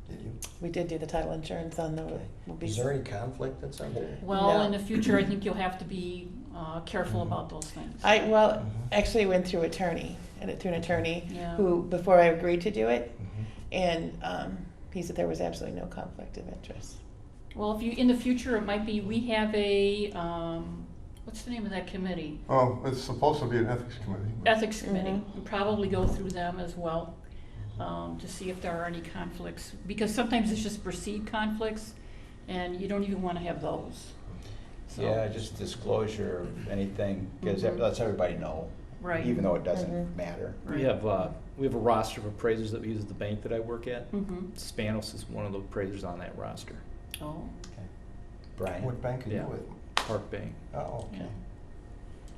[SPEAKER 4] did you?
[SPEAKER 3] We did do the title insurance on the, will be.
[SPEAKER 4] Is there any conflict that's out there?
[SPEAKER 1] well,
[SPEAKER 3] No.
[SPEAKER 1] in the future, I think you'll have to be careful
[SPEAKER 4] Mhm.
[SPEAKER 1] about those things.
[SPEAKER 3] Well,
[SPEAKER 4] Mhm.
[SPEAKER 3] actually went through an attorney
[SPEAKER 1] Yeah.
[SPEAKER 3] who, before I agreed to do it,
[SPEAKER 4] Mhm.
[SPEAKER 3] and he said there was absolutely no conflict of interest.
[SPEAKER 1] Well, if you, in the future, it might be, we have a, what's the name of that committee?
[SPEAKER 5] Oh, it's supposed to be an ethics committee.
[SPEAKER 1] Ethics committee,
[SPEAKER 3] Mhm.
[SPEAKER 1] and probably go through them as well, to see if there are any conflicts, because sometimes it's just perceived conflicts, and you don't even wanna have those. So,
[SPEAKER 2] Yeah, just disclosure of anything, because
[SPEAKER 1] Mhm.
[SPEAKER 2] that lets everybody know.
[SPEAKER 1] Right.
[SPEAKER 2] Even though it doesn't
[SPEAKER 3] Mhm.
[SPEAKER 2] matter.
[SPEAKER 6] We have a roster of appraisers that we use at the bank that I work at.
[SPEAKER 1] Mhm.
[SPEAKER 6] Spanos is one of the appraisers on that roster.
[SPEAKER 1] Oh,
[SPEAKER 2] Okay. Brian?
[SPEAKER 4] What bank are you
[SPEAKER 6] Yeah.
[SPEAKER 4] with?
[SPEAKER 6] Park Bank.
[SPEAKER 4] Oh,
[SPEAKER 1] yeah,
[SPEAKER 4] okay.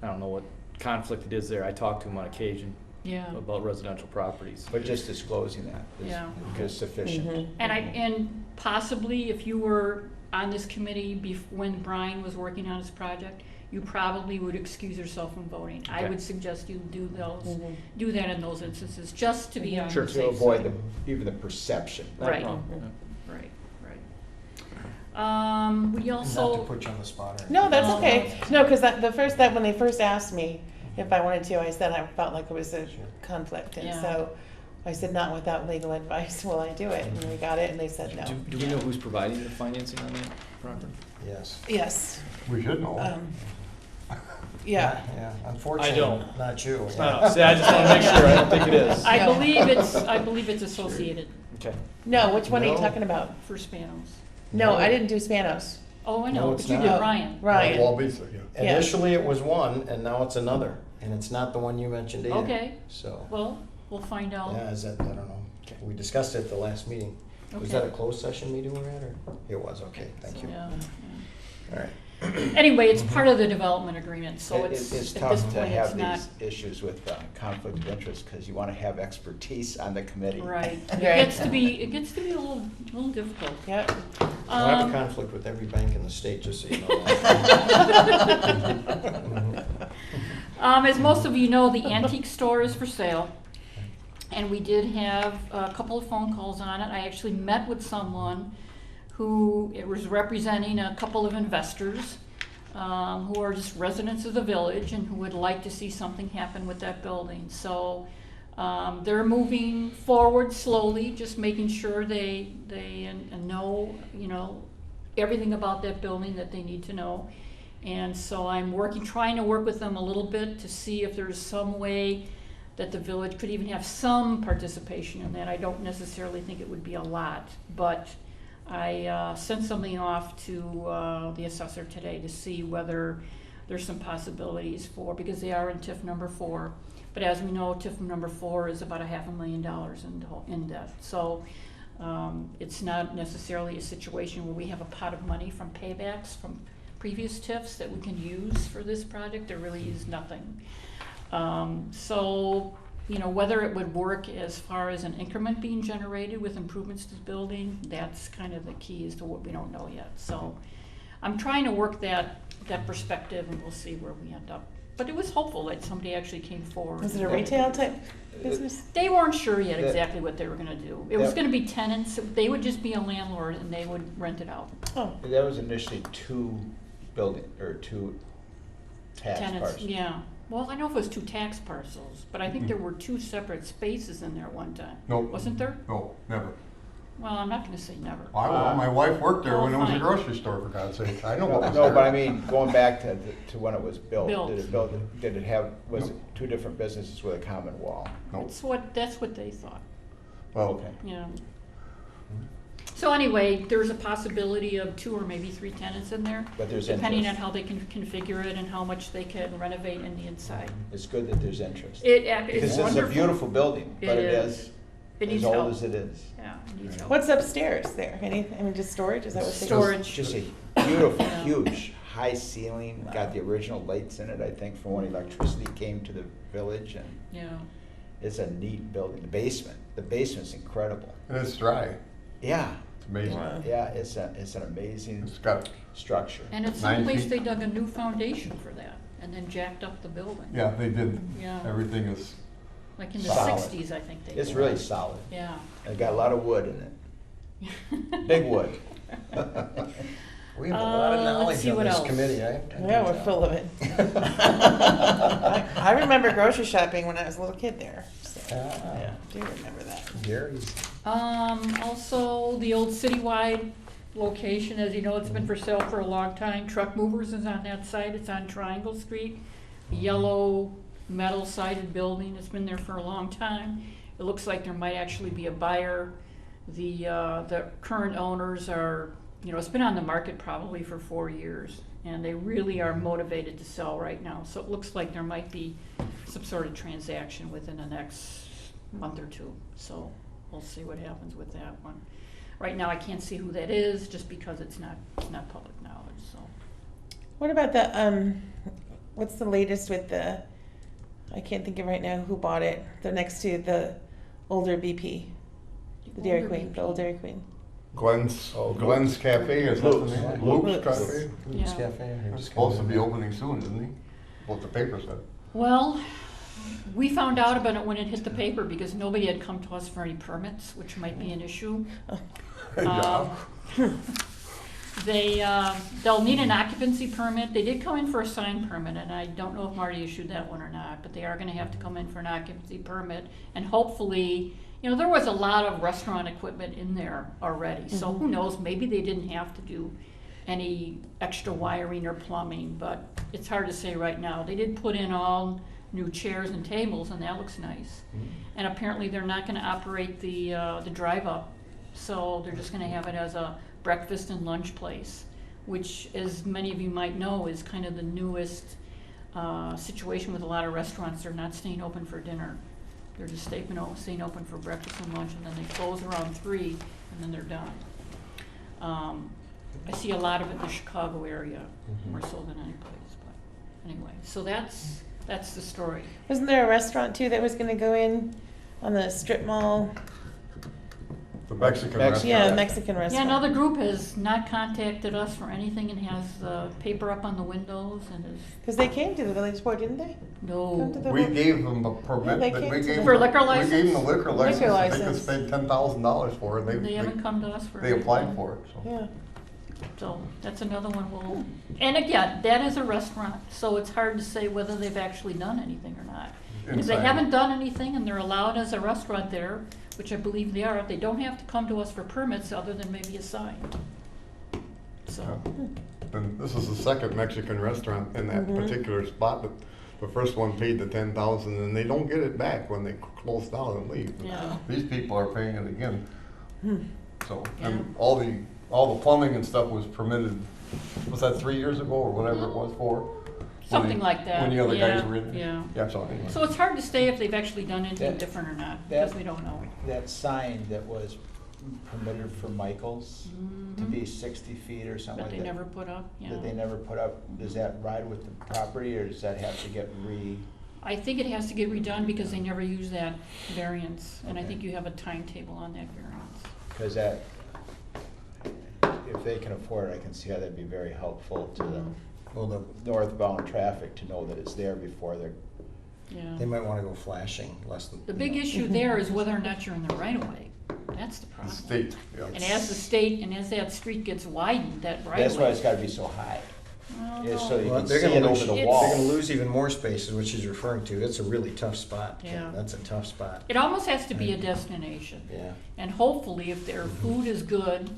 [SPEAKER 6] I don't know what conflict it is there. I talk to him on occasion
[SPEAKER 1] yeah.
[SPEAKER 6] about residential properties.
[SPEAKER 2] But just disclosing that
[SPEAKER 1] Yeah.
[SPEAKER 2] is sufficient.
[SPEAKER 3] Mhm.
[SPEAKER 1] And possibly if you were on this committee when Brian was working on his project, you probably would excuse yourself from voting. I
[SPEAKER 6] Okay.
[SPEAKER 1] would suggest you do
[SPEAKER 3] Mhm.
[SPEAKER 1] do that in those instances, just to be on
[SPEAKER 6] Sure.
[SPEAKER 1] the
[SPEAKER 2] To
[SPEAKER 1] safe
[SPEAKER 2] avoid
[SPEAKER 1] side.
[SPEAKER 2] even the perception.
[SPEAKER 6] Not a
[SPEAKER 1] Right.
[SPEAKER 6] problem, yeah.
[SPEAKER 1] Right, we
[SPEAKER 4] Not
[SPEAKER 1] also.
[SPEAKER 4] to put you on the spot or anything.
[SPEAKER 3] No, that's
[SPEAKER 1] No,
[SPEAKER 3] okay. No, because when they first asked me if I wanted to, I said I felt like it was a
[SPEAKER 4] Sure.
[SPEAKER 3] conflict, and
[SPEAKER 1] Yeah.
[SPEAKER 3] so I said, not without legal advice will I do it, and we got it, and they said no.
[SPEAKER 6] Do we know who's providing the financing on that property?
[SPEAKER 4] Yes.
[SPEAKER 3] Yes,
[SPEAKER 5] We should know.
[SPEAKER 3] yeah.
[SPEAKER 4] Yeah, unfortunately,
[SPEAKER 6] I don't.
[SPEAKER 4] not you.
[SPEAKER 6] See, I just want to make sure. I don't think it is.
[SPEAKER 1] I
[SPEAKER 3] No.
[SPEAKER 1] believe it's associated
[SPEAKER 6] Okay.
[SPEAKER 3] No, which one are you
[SPEAKER 4] No.
[SPEAKER 3] talking about?
[SPEAKER 1] for Spanos.
[SPEAKER 3] No,
[SPEAKER 4] No.
[SPEAKER 3] I didn't do Spanos.
[SPEAKER 1] Oh, I
[SPEAKER 4] No,
[SPEAKER 1] know,
[SPEAKER 4] it's
[SPEAKER 1] but you
[SPEAKER 4] not.
[SPEAKER 1] did
[SPEAKER 3] No.
[SPEAKER 1] Ryan.
[SPEAKER 3] Ryan.
[SPEAKER 5] Walby, yeah.
[SPEAKER 3] Yeah.
[SPEAKER 4] Initially, it was one, and now it's another, and it's not the one you mentioned either.
[SPEAKER 1] Okay,
[SPEAKER 4] So,
[SPEAKER 1] well, we'll find out.
[SPEAKER 4] yeah, is that, I don't know. We discussed it at the last meeting. Was
[SPEAKER 1] Okay.
[SPEAKER 4] that a closed session meeting we're at, or? It was, okay, thank you.
[SPEAKER 1] Yeah,
[SPEAKER 4] All right.
[SPEAKER 1] yeah. Anyway, it's part of the development agreement, so
[SPEAKER 2] It's
[SPEAKER 1] at this
[SPEAKER 2] tough to
[SPEAKER 1] point,
[SPEAKER 2] have
[SPEAKER 1] it's not.
[SPEAKER 2] these issues with conflict of interest, because you want to have expertise on the committee.
[SPEAKER 1] Right. It
[SPEAKER 3] Right.
[SPEAKER 1] gets to be a little difficult.
[SPEAKER 3] Yep.
[SPEAKER 4] I have
[SPEAKER 1] Um,
[SPEAKER 4] a conflict with every bank in the state, just so you know.
[SPEAKER 1] As most of you know, the antique store is for sale, and we did have a couple of phone calls on it. I actually met with someone who it was representing a couple of investors who are just residents of the village and who would like to see something happen with that building. So they're moving forward slowly, just making sure they know, everything about that building that they need to know. And so I'm trying to work with them a little bit to see if there's some way that the village could even have some participation in that. I don't necessarily think it would be a lot, but I sent something off to the assessor today to see whether there's some possibilities because they are in TIF number 4. But as we know, TIF number 4 is about $500,000 in debt. So it's not necessarily a situation where we have a pot of money from paybacks from previous TIFs that we can use for this project. There really is nothing. So, whether it would work as far as an increment being generated with improvements to the building, that's kind of the key as to what we don't know yet. So I'm trying to work that perspective, and we'll see where we end up. But it was hopeful that somebody actually came forward.
[SPEAKER 3] Is it a retail type business?
[SPEAKER 1] They weren't sure yet
[SPEAKER 2] That-
[SPEAKER 1] exactly what they were gonna do. It was
[SPEAKER 2] that-
[SPEAKER 1] gonna be tenants. They would just be a landlord, and they would rent it out.
[SPEAKER 3] Oh,
[SPEAKER 2] That was initially two tax
[SPEAKER 1] tenants,
[SPEAKER 2] parcel.
[SPEAKER 1] yeah. Well, I know if it was 2 tax parcels, but I think there were 2 separate spaces in there one time.
[SPEAKER 5] Nope.
[SPEAKER 1] Wasn't there?
[SPEAKER 5] No, never.
[SPEAKER 1] Well, I'm not gonna say never.
[SPEAKER 5] My wife worked there
[SPEAKER 1] Oh,
[SPEAKER 5] when it was a
[SPEAKER 1] fine.
[SPEAKER 5] grocery store, for God's sake. I know what was
[SPEAKER 2] No,
[SPEAKER 5] there.
[SPEAKER 2] but I mean, going back to when it was built,
[SPEAKER 1] Built.
[SPEAKER 2] did it have, was it 2 different businesses with a common wall?
[SPEAKER 5] Nope.
[SPEAKER 1] That's what they thought,
[SPEAKER 5] Well,
[SPEAKER 2] Okay.
[SPEAKER 1] yeah. So anyway, there's a possibility of 2 or maybe 3 tenants in there.
[SPEAKER 2] But there's
[SPEAKER 1] depending on
[SPEAKER 2] interest.
[SPEAKER 1] how they can configure it and how much they can renovate in the inside.
[SPEAKER 2] It's good that there's interest.
[SPEAKER 1] It's
[SPEAKER 2] Because this is a
[SPEAKER 1] wonderful.
[SPEAKER 2] beautiful building, but
[SPEAKER 1] It
[SPEAKER 2] it
[SPEAKER 1] is.
[SPEAKER 2] is
[SPEAKER 1] It
[SPEAKER 2] as
[SPEAKER 1] needs
[SPEAKER 2] old
[SPEAKER 1] help.
[SPEAKER 2] as it is.
[SPEAKER 1] Yeah, it needs help.
[SPEAKER 3] What's upstairs there? Just storage? Is that what they
[SPEAKER 1] Storage.
[SPEAKER 2] Just a beautiful,
[SPEAKER 1] Yeah.
[SPEAKER 2] huge, high ceiling, got the original lights in it, I think, from when electricity came to the village, and
[SPEAKER 1] Yeah.
[SPEAKER 2] it's a neat building. The basement's incredible.
[SPEAKER 5] and it's dry.
[SPEAKER 2] Yeah,
[SPEAKER 5] It's amazing.
[SPEAKER 3] Wow.
[SPEAKER 2] yeah, it's an amazing
[SPEAKER 5] It's got,
[SPEAKER 2] structure.
[SPEAKER 1] And it's
[SPEAKER 5] 9
[SPEAKER 1] someplace
[SPEAKER 5] feet.
[SPEAKER 1] they dug a new foundation for that and then jacked up the building.
[SPEAKER 5] yeah, they did.
[SPEAKER 1] Yeah.
[SPEAKER 5] Everything is,
[SPEAKER 1] Like in the
[SPEAKER 2] Solid.
[SPEAKER 1] 60s, I think they did.
[SPEAKER 2] It's really solid.
[SPEAKER 1] Yeah.
[SPEAKER 2] It got a lot of wood in it, big wood.
[SPEAKER 4] We have a lot of
[SPEAKER 1] Let's
[SPEAKER 4] knowledge
[SPEAKER 1] see
[SPEAKER 4] on
[SPEAKER 1] what
[SPEAKER 4] this
[SPEAKER 1] else.
[SPEAKER 4] committee.
[SPEAKER 3] Yeah, we're full of it. I remember grocery shopping when I was a little kid there. So
[SPEAKER 2] Yeah.
[SPEAKER 3] I do remember that.
[SPEAKER 4] Gary's.
[SPEAKER 1] Also, the old citywide location, as you know, it's been for sale for a long time. Truck Movers is on that site. It's on Triangle Street. Yellow metal sided building. It's been there for a long time. It looks like there might actually be a buyer. The current owners are, it's been on the market probably for 4 years, and they really are motivated to sell right now. So it looks like there might be some sort of transaction within the next month or 2. So we'll see what happens with that one. Right now, I can't see who that is, just because it's not public knowledge, so.
[SPEAKER 3] What about the, what's the latest with I can't think of right now who bought it. They're next to the older BP, the Dairy Queen, the old Dairy Queen.
[SPEAKER 5] Glenn's Cafe or
[SPEAKER 2] Luke's.
[SPEAKER 5] something.
[SPEAKER 3] Luke's.
[SPEAKER 5] Luke's Cafe.
[SPEAKER 4] Luke's
[SPEAKER 1] Yeah.
[SPEAKER 4] Cafe.
[SPEAKER 5] It's supposed to be opening soon, isn't he? What the paper said.
[SPEAKER 1] Well, we found out about it when it hit the paper because nobody had come to us for any permits, which might be an issue.
[SPEAKER 5] Yeah.
[SPEAKER 1] They'll need an occupancy permit. They did come in for a sign permit, and I don't know if Marty issued that one or not, but they are gonna have to come in for an occupancy permit. And hopefully, there was a lot of restaurant equipment in there already, so who knows, maybe they didn't have to do any extra wiring or plumbing, but it's hard to say right now. They did put in all new chairs and tables, and that looks nice. And apparently they're not gonna operate the drive-up, so they're just gonna have it as a breakfast and lunch place, which, as many of you might know, is kind of the newest situation with a lot of restaurants. They're not staying open for dinner. They're just staying open for breakfast and lunch, and then they close around 3, and then they're done. I see a lot of it in the Chicago area, more so than any place, but anyway, so that's the story.
[SPEAKER 3] Wasn't there a restaurant too that was gonna go in on the strip mall?
[SPEAKER 5] The Mexican
[SPEAKER 2] Mex-
[SPEAKER 5] restaurant.
[SPEAKER 3] Yeah, Mexican
[SPEAKER 1] Yeah,
[SPEAKER 3] restaurant.
[SPEAKER 1] another group has not contacted us for anything and has paper up on the windows and is,
[SPEAKER 3] Because they came to the village board, didn't they? Come to
[SPEAKER 1] no.
[SPEAKER 3] the
[SPEAKER 5] We
[SPEAKER 3] board.
[SPEAKER 5] gave them a permit,
[SPEAKER 3] they
[SPEAKER 5] that
[SPEAKER 3] came
[SPEAKER 5] we
[SPEAKER 3] to
[SPEAKER 5] gave
[SPEAKER 3] the-
[SPEAKER 1] For
[SPEAKER 5] them-
[SPEAKER 1] liquor
[SPEAKER 5] We gave them the
[SPEAKER 1] license?
[SPEAKER 5] liquor license, they could
[SPEAKER 3] license.
[SPEAKER 5] spend $10,000 for it,
[SPEAKER 1] They haven't come to us for
[SPEAKER 5] they applied
[SPEAKER 1] anything.
[SPEAKER 5] for it, so.
[SPEAKER 3] Yeah.
[SPEAKER 1] So that's another one and again, that is a restaurant, so it's hard to say whether they've actually done anything or not. If they
[SPEAKER 5] Inside.
[SPEAKER 1] haven't done anything and they're allowed as a restaurant there, which I believe they are, they don't have to come to us for permits other than maybe a sign. So,
[SPEAKER 5] And this is the second Mexican restaurant in that particular spot, but the first one paid the 10,000 and they don't get it back when they close down and leave.
[SPEAKER 1] Yeah.
[SPEAKER 5] These people are paying it again. So,
[SPEAKER 1] Yeah.
[SPEAKER 5] and all the plumbing and stuff was permitted, was that 3 years ago or whatever it was for? When
[SPEAKER 1] something
[SPEAKER 5] they-
[SPEAKER 1] like that.
[SPEAKER 5] When the other guys
[SPEAKER 1] Yeah,
[SPEAKER 5] were in there?
[SPEAKER 1] yeah.
[SPEAKER 5] Yeah, so anyway.
[SPEAKER 1] So it's hard to say if they've actually done anything
[SPEAKER 2] That-
[SPEAKER 1] different or not,
[SPEAKER 2] that-
[SPEAKER 1] because we don't know.
[SPEAKER 2] That sign that was permitted for Michael's to
[SPEAKER 1] Mhm.
[SPEAKER 2] be 60 feet or something
[SPEAKER 1] That
[SPEAKER 2] like
[SPEAKER 1] they
[SPEAKER 2] that.
[SPEAKER 1] never put up, yeah.
[SPEAKER 2] That they never put up, does that ride with the property, or does that have to get
[SPEAKER 1] I think it has to get redone because they never use that variance, and I
[SPEAKER 2] Okay.
[SPEAKER 1] think you have a timetable on that variance.
[SPEAKER 2] because that, if they can afford it, I can see how that'd be very helpful to the
[SPEAKER 4] Well,
[SPEAKER 2] northbound traffic to know that it's there before they're,
[SPEAKER 1] Yeah.
[SPEAKER 4] they might want to go flashing less than.
[SPEAKER 1] The big issue there is whether or not you're in the right of way. That's the
[SPEAKER 5] The
[SPEAKER 1] problem.
[SPEAKER 5] state, yeah.
[SPEAKER 1] And as that street gets widened, that right
[SPEAKER 2] that's
[SPEAKER 1] of
[SPEAKER 2] why
[SPEAKER 1] way.
[SPEAKER 2] it's gotta be so high. Yeah, so you
[SPEAKER 4] Well,
[SPEAKER 2] can
[SPEAKER 4] they're
[SPEAKER 2] see
[SPEAKER 4] gonna
[SPEAKER 2] it
[SPEAKER 4] lose,
[SPEAKER 2] over the
[SPEAKER 4] they're
[SPEAKER 2] wall.
[SPEAKER 4] gonna lose even more spaces, which she's referring to. It's a really tough spot. Ken.
[SPEAKER 1] Yeah.
[SPEAKER 4] That's a tough spot.
[SPEAKER 1] It almost has to be a destination.
[SPEAKER 4] Yeah.
[SPEAKER 1] And hopefully, if their food is good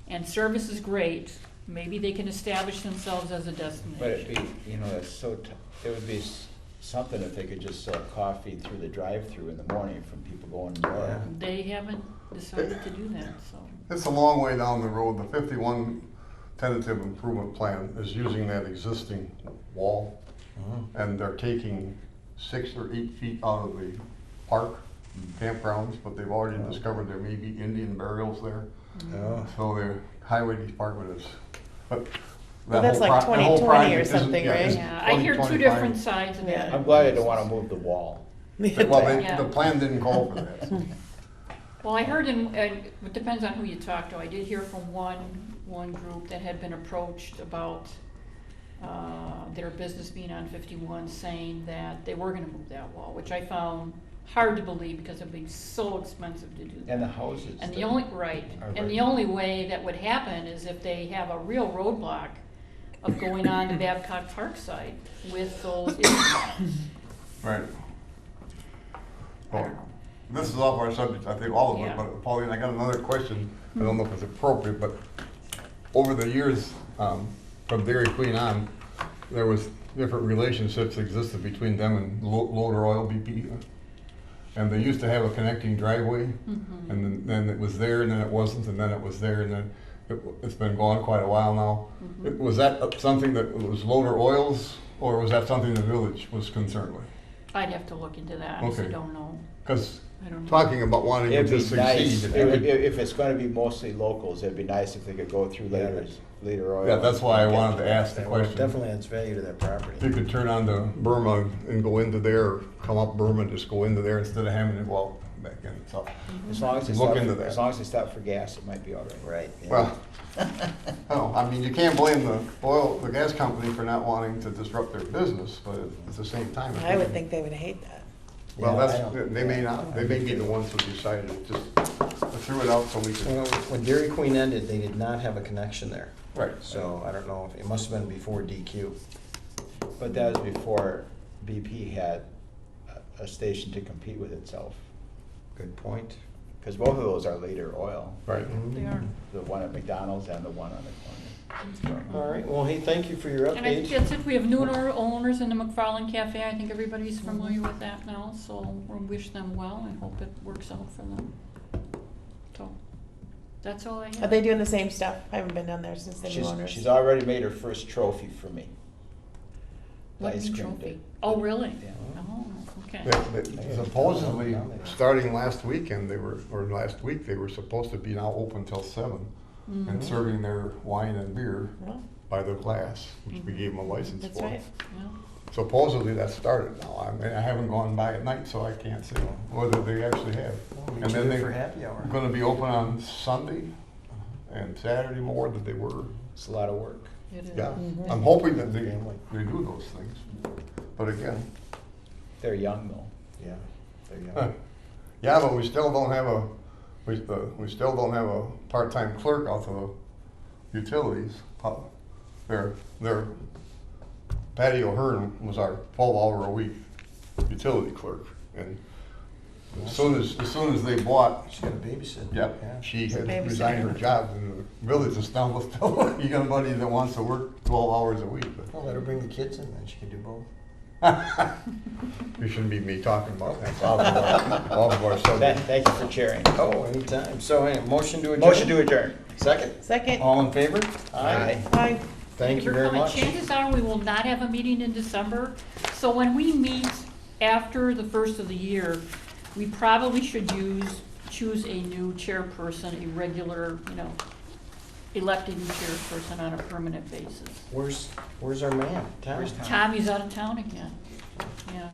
[SPEAKER 1] and service is great, maybe they can establish themselves as a
[SPEAKER 2] But it'd
[SPEAKER 1] destination.
[SPEAKER 2] be, it's so, it would be something if they could just sell coffee through the drive-through in the morning from people going to work.
[SPEAKER 4] Yeah.
[SPEAKER 1] They haven't decided to do that, so.
[SPEAKER 5] It's a long way down the road. The 51 tentative improvement plan is using that existing wall, and they're taking 6 or 8 feet out of the park campgrounds, but they've already discovered there may be Indian burials there.
[SPEAKER 4] Oh.
[SPEAKER 5] So the highway department is, but
[SPEAKER 3] Well,
[SPEAKER 5] that
[SPEAKER 3] that's
[SPEAKER 5] whole
[SPEAKER 3] like
[SPEAKER 5] pro- that whole
[SPEAKER 3] 2020 or
[SPEAKER 5] project isn't-
[SPEAKER 3] something,
[SPEAKER 5] yeah,
[SPEAKER 3] right?
[SPEAKER 5] it's
[SPEAKER 1] Yeah, I hear two
[SPEAKER 5] 2025.
[SPEAKER 1] different sides of
[SPEAKER 3] Yeah.
[SPEAKER 1] it.
[SPEAKER 2] I'm glad they don't wanna move the wall.
[SPEAKER 5] Well,
[SPEAKER 1] Yeah.
[SPEAKER 5] the plan didn't call for that.
[SPEAKER 1] Well, I heard and it depends on who you talk to, I did hear from one group that had been approached about their business being on 51, saying that they were gonna move that wall, which I found hard to believe because it'd be so expensive to do that.
[SPEAKER 2] And the houses.
[SPEAKER 1] And
[SPEAKER 2] that
[SPEAKER 1] the only,
[SPEAKER 2] are
[SPEAKER 1] and
[SPEAKER 2] right-
[SPEAKER 1] the only way that would happen is if they have a real roadblock of going on to Babcock Park site with those issues.
[SPEAKER 5] Right. Well, this is off our subject, I think, all of it,
[SPEAKER 1] Yeah.
[SPEAKER 5] but Pauline, I got another question. I don't know if it's appropriate, but over the years, from Dairy Queen on, there was different relationships existed between them and Loader Oil BP. And they used to have a connecting driveway, and then it was there, and then it wasn't, and then it was there, and then it's been gone quite a while now. Was that something that was Loader Oil's, or was that something the village was concerned with?
[SPEAKER 1] I'd have to look into that, I honestly
[SPEAKER 5] Okay.
[SPEAKER 1] don't know.
[SPEAKER 5] Because
[SPEAKER 1] I don't know.
[SPEAKER 5] talking about wanting to
[SPEAKER 2] It'd be
[SPEAKER 5] succeed.
[SPEAKER 2] nice,
[SPEAKER 5] it would-
[SPEAKER 2] if it's gonna be mostly locals, it'd be nice if they could go through later oil.
[SPEAKER 5] Yeah, that's why I wanted to ask the
[SPEAKER 4] That will
[SPEAKER 5] question.
[SPEAKER 4] definitely adds value to that property.
[SPEAKER 5] If you could turn on to Burma and go into there, or come up Burma and just go into there instead of having to go out back in, so.
[SPEAKER 2] As long as they
[SPEAKER 5] Look
[SPEAKER 2] stop,
[SPEAKER 5] into that.
[SPEAKER 2] as long as they stop for gas, it might be all right.
[SPEAKER 4] Right. yeah.
[SPEAKER 5] Well, I mean, you can't blame the gas company for not wanting to disrupt their business, but at the same time.
[SPEAKER 3] I would think they would hate that.
[SPEAKER 5] Well,
[SPEAKER 4] Yeah, I don't-
[SPEAKER 5] they may not, they may be the ones who decided to just threw it out so we
[SPEAKER 4] Well,
[SPEAKER 5] could.
[SPEAKER 4] when Dairy Queen ended, they did not have a connection there.
[SPEAKER 5] Right.
[SPEAKER 4] So I don't know, it must have been before DQ.
[SPEAKER 2] But that was before BP had a station to compete with itself.
[SPEAKER 4] Good point.
[SPEAKER 2] Because both of those are later oil,
[SPEAKER 5] Right.
[SPEAKER 1] They are.
[SPEAKER 2] the one at McDonald's and the one on the corner.
[SPEAKER 4] All right, well, hey, thank you for your
[SPEAKER 1] And I think
[SPEAKER 4] update.
[SPEAKER 1] that's it, we have new owners in the McFarland Cafe, I think everybody's familiar with that now, so we wish them well, I hope it works out for them. So, that's all I
[SPEAKER 3] Are
[SPEAKER 1] have.
[SPEAKER 3] they doing the same stuff? I haven't been down there since the new owners.
[SPEAKER 2] She's already made her first trophy for me. The
[SPEAKER 1] What
[SPEAKER 2] ice
[SPEAKER 1] new
[SPEAKER 2] cream
[SPEAKER 1] trophy?
[SPEAKER 2] day.
[SPEAKER 1] Oh, really?
[SPEAKER 2] Yeah.
[SPEAKER 1] Oh, okay.
[SPEAKER 5] Supposedly, starting last weekend, or last week, they were supposed to be now open till 7 and serving their wine and beer
[SPEAKER 3] Well,
[SPEAKER 5] by the glass, which we gave them a license
[SPEAKER 3] That's
[SPEAKER 5] for.
[SPEAKER 3] right.
[SPEAKER 1] Yeah.
[SPEAKER 5] Supposedly that started now. I mean, I haven't gone by at night, so I can't say whether they actually have.
[SPEAKER 4] Well, we
[SPEAKER 5] And
[SPEAKER 4] should
[SPEAKER 5] then
[SPEAKER 4] do it
[SPEAKER 5] they're
[SPEAKER 4] for happy hour.
[SPEAKER 5] gonna be open on Sunday and Saturday more than they were.
[SPEAKER 2] It's a lot of work.
[SPEAKER 1] It is.
[SPEAKER 5] Yeah, I'm hoping that they do those things. But again,
[SPEAKER 2] They're young though.
[SPEAKER 4] Yeah, there you go.
[SPEAKER 5] yeah, but we still don't have we still don't have a part-time clerk out of the utilities. Their Patty O'Hearn was our 12-hour-a-week utility clerk, and as soon as they bought,
[SPEAKER 4] She's got a babysit.
[SPEAKER 5] yep,
[SPEAKER 4] Yeah.
[SPEAKER 5] she had
[SPEAKER 3] Babysitter.
[SPEAKER 5] resigned her job, and the village is still, you got anybody that wants to work 12 hours a week, but
[SPEAKER 4] Well, let her bring the kids in, then she can do both.
[SPEAKER 5] it shouldn't be me talking about that. Off of our subject.
[SPEAKER 2] Thank you for chairing.
[SPEAKER 4] Oh, anytime. So, hey, motion to adjourn?
[SPEAKER 2] Motion to adjourn.
[SPEAKER 4] Second?
[SPEAKER 3] Second.
[SPEAKER 4] All in favor?
[SPEAKER 2] Aye.
[SPEAKER 3] Bye.
[SPEAKER 4] Thank you
[SPEAKER 1] for
[SPEAKER 4] very
[SPEAKER 1] coming.
[SPEAKER 4] much.
[SPEAKER 1] Chances are we will not have a meeting in December, so when we meet after the first of the year, we probably should choose a new chairperson, a regular, elected new chairperson on a permanent basis.
[SPEAKER 4] Where's our man? Tom?
[SPEAKER 2] Where's Tom?
[SPEAKER 1] Tommy's out of town again, yeah.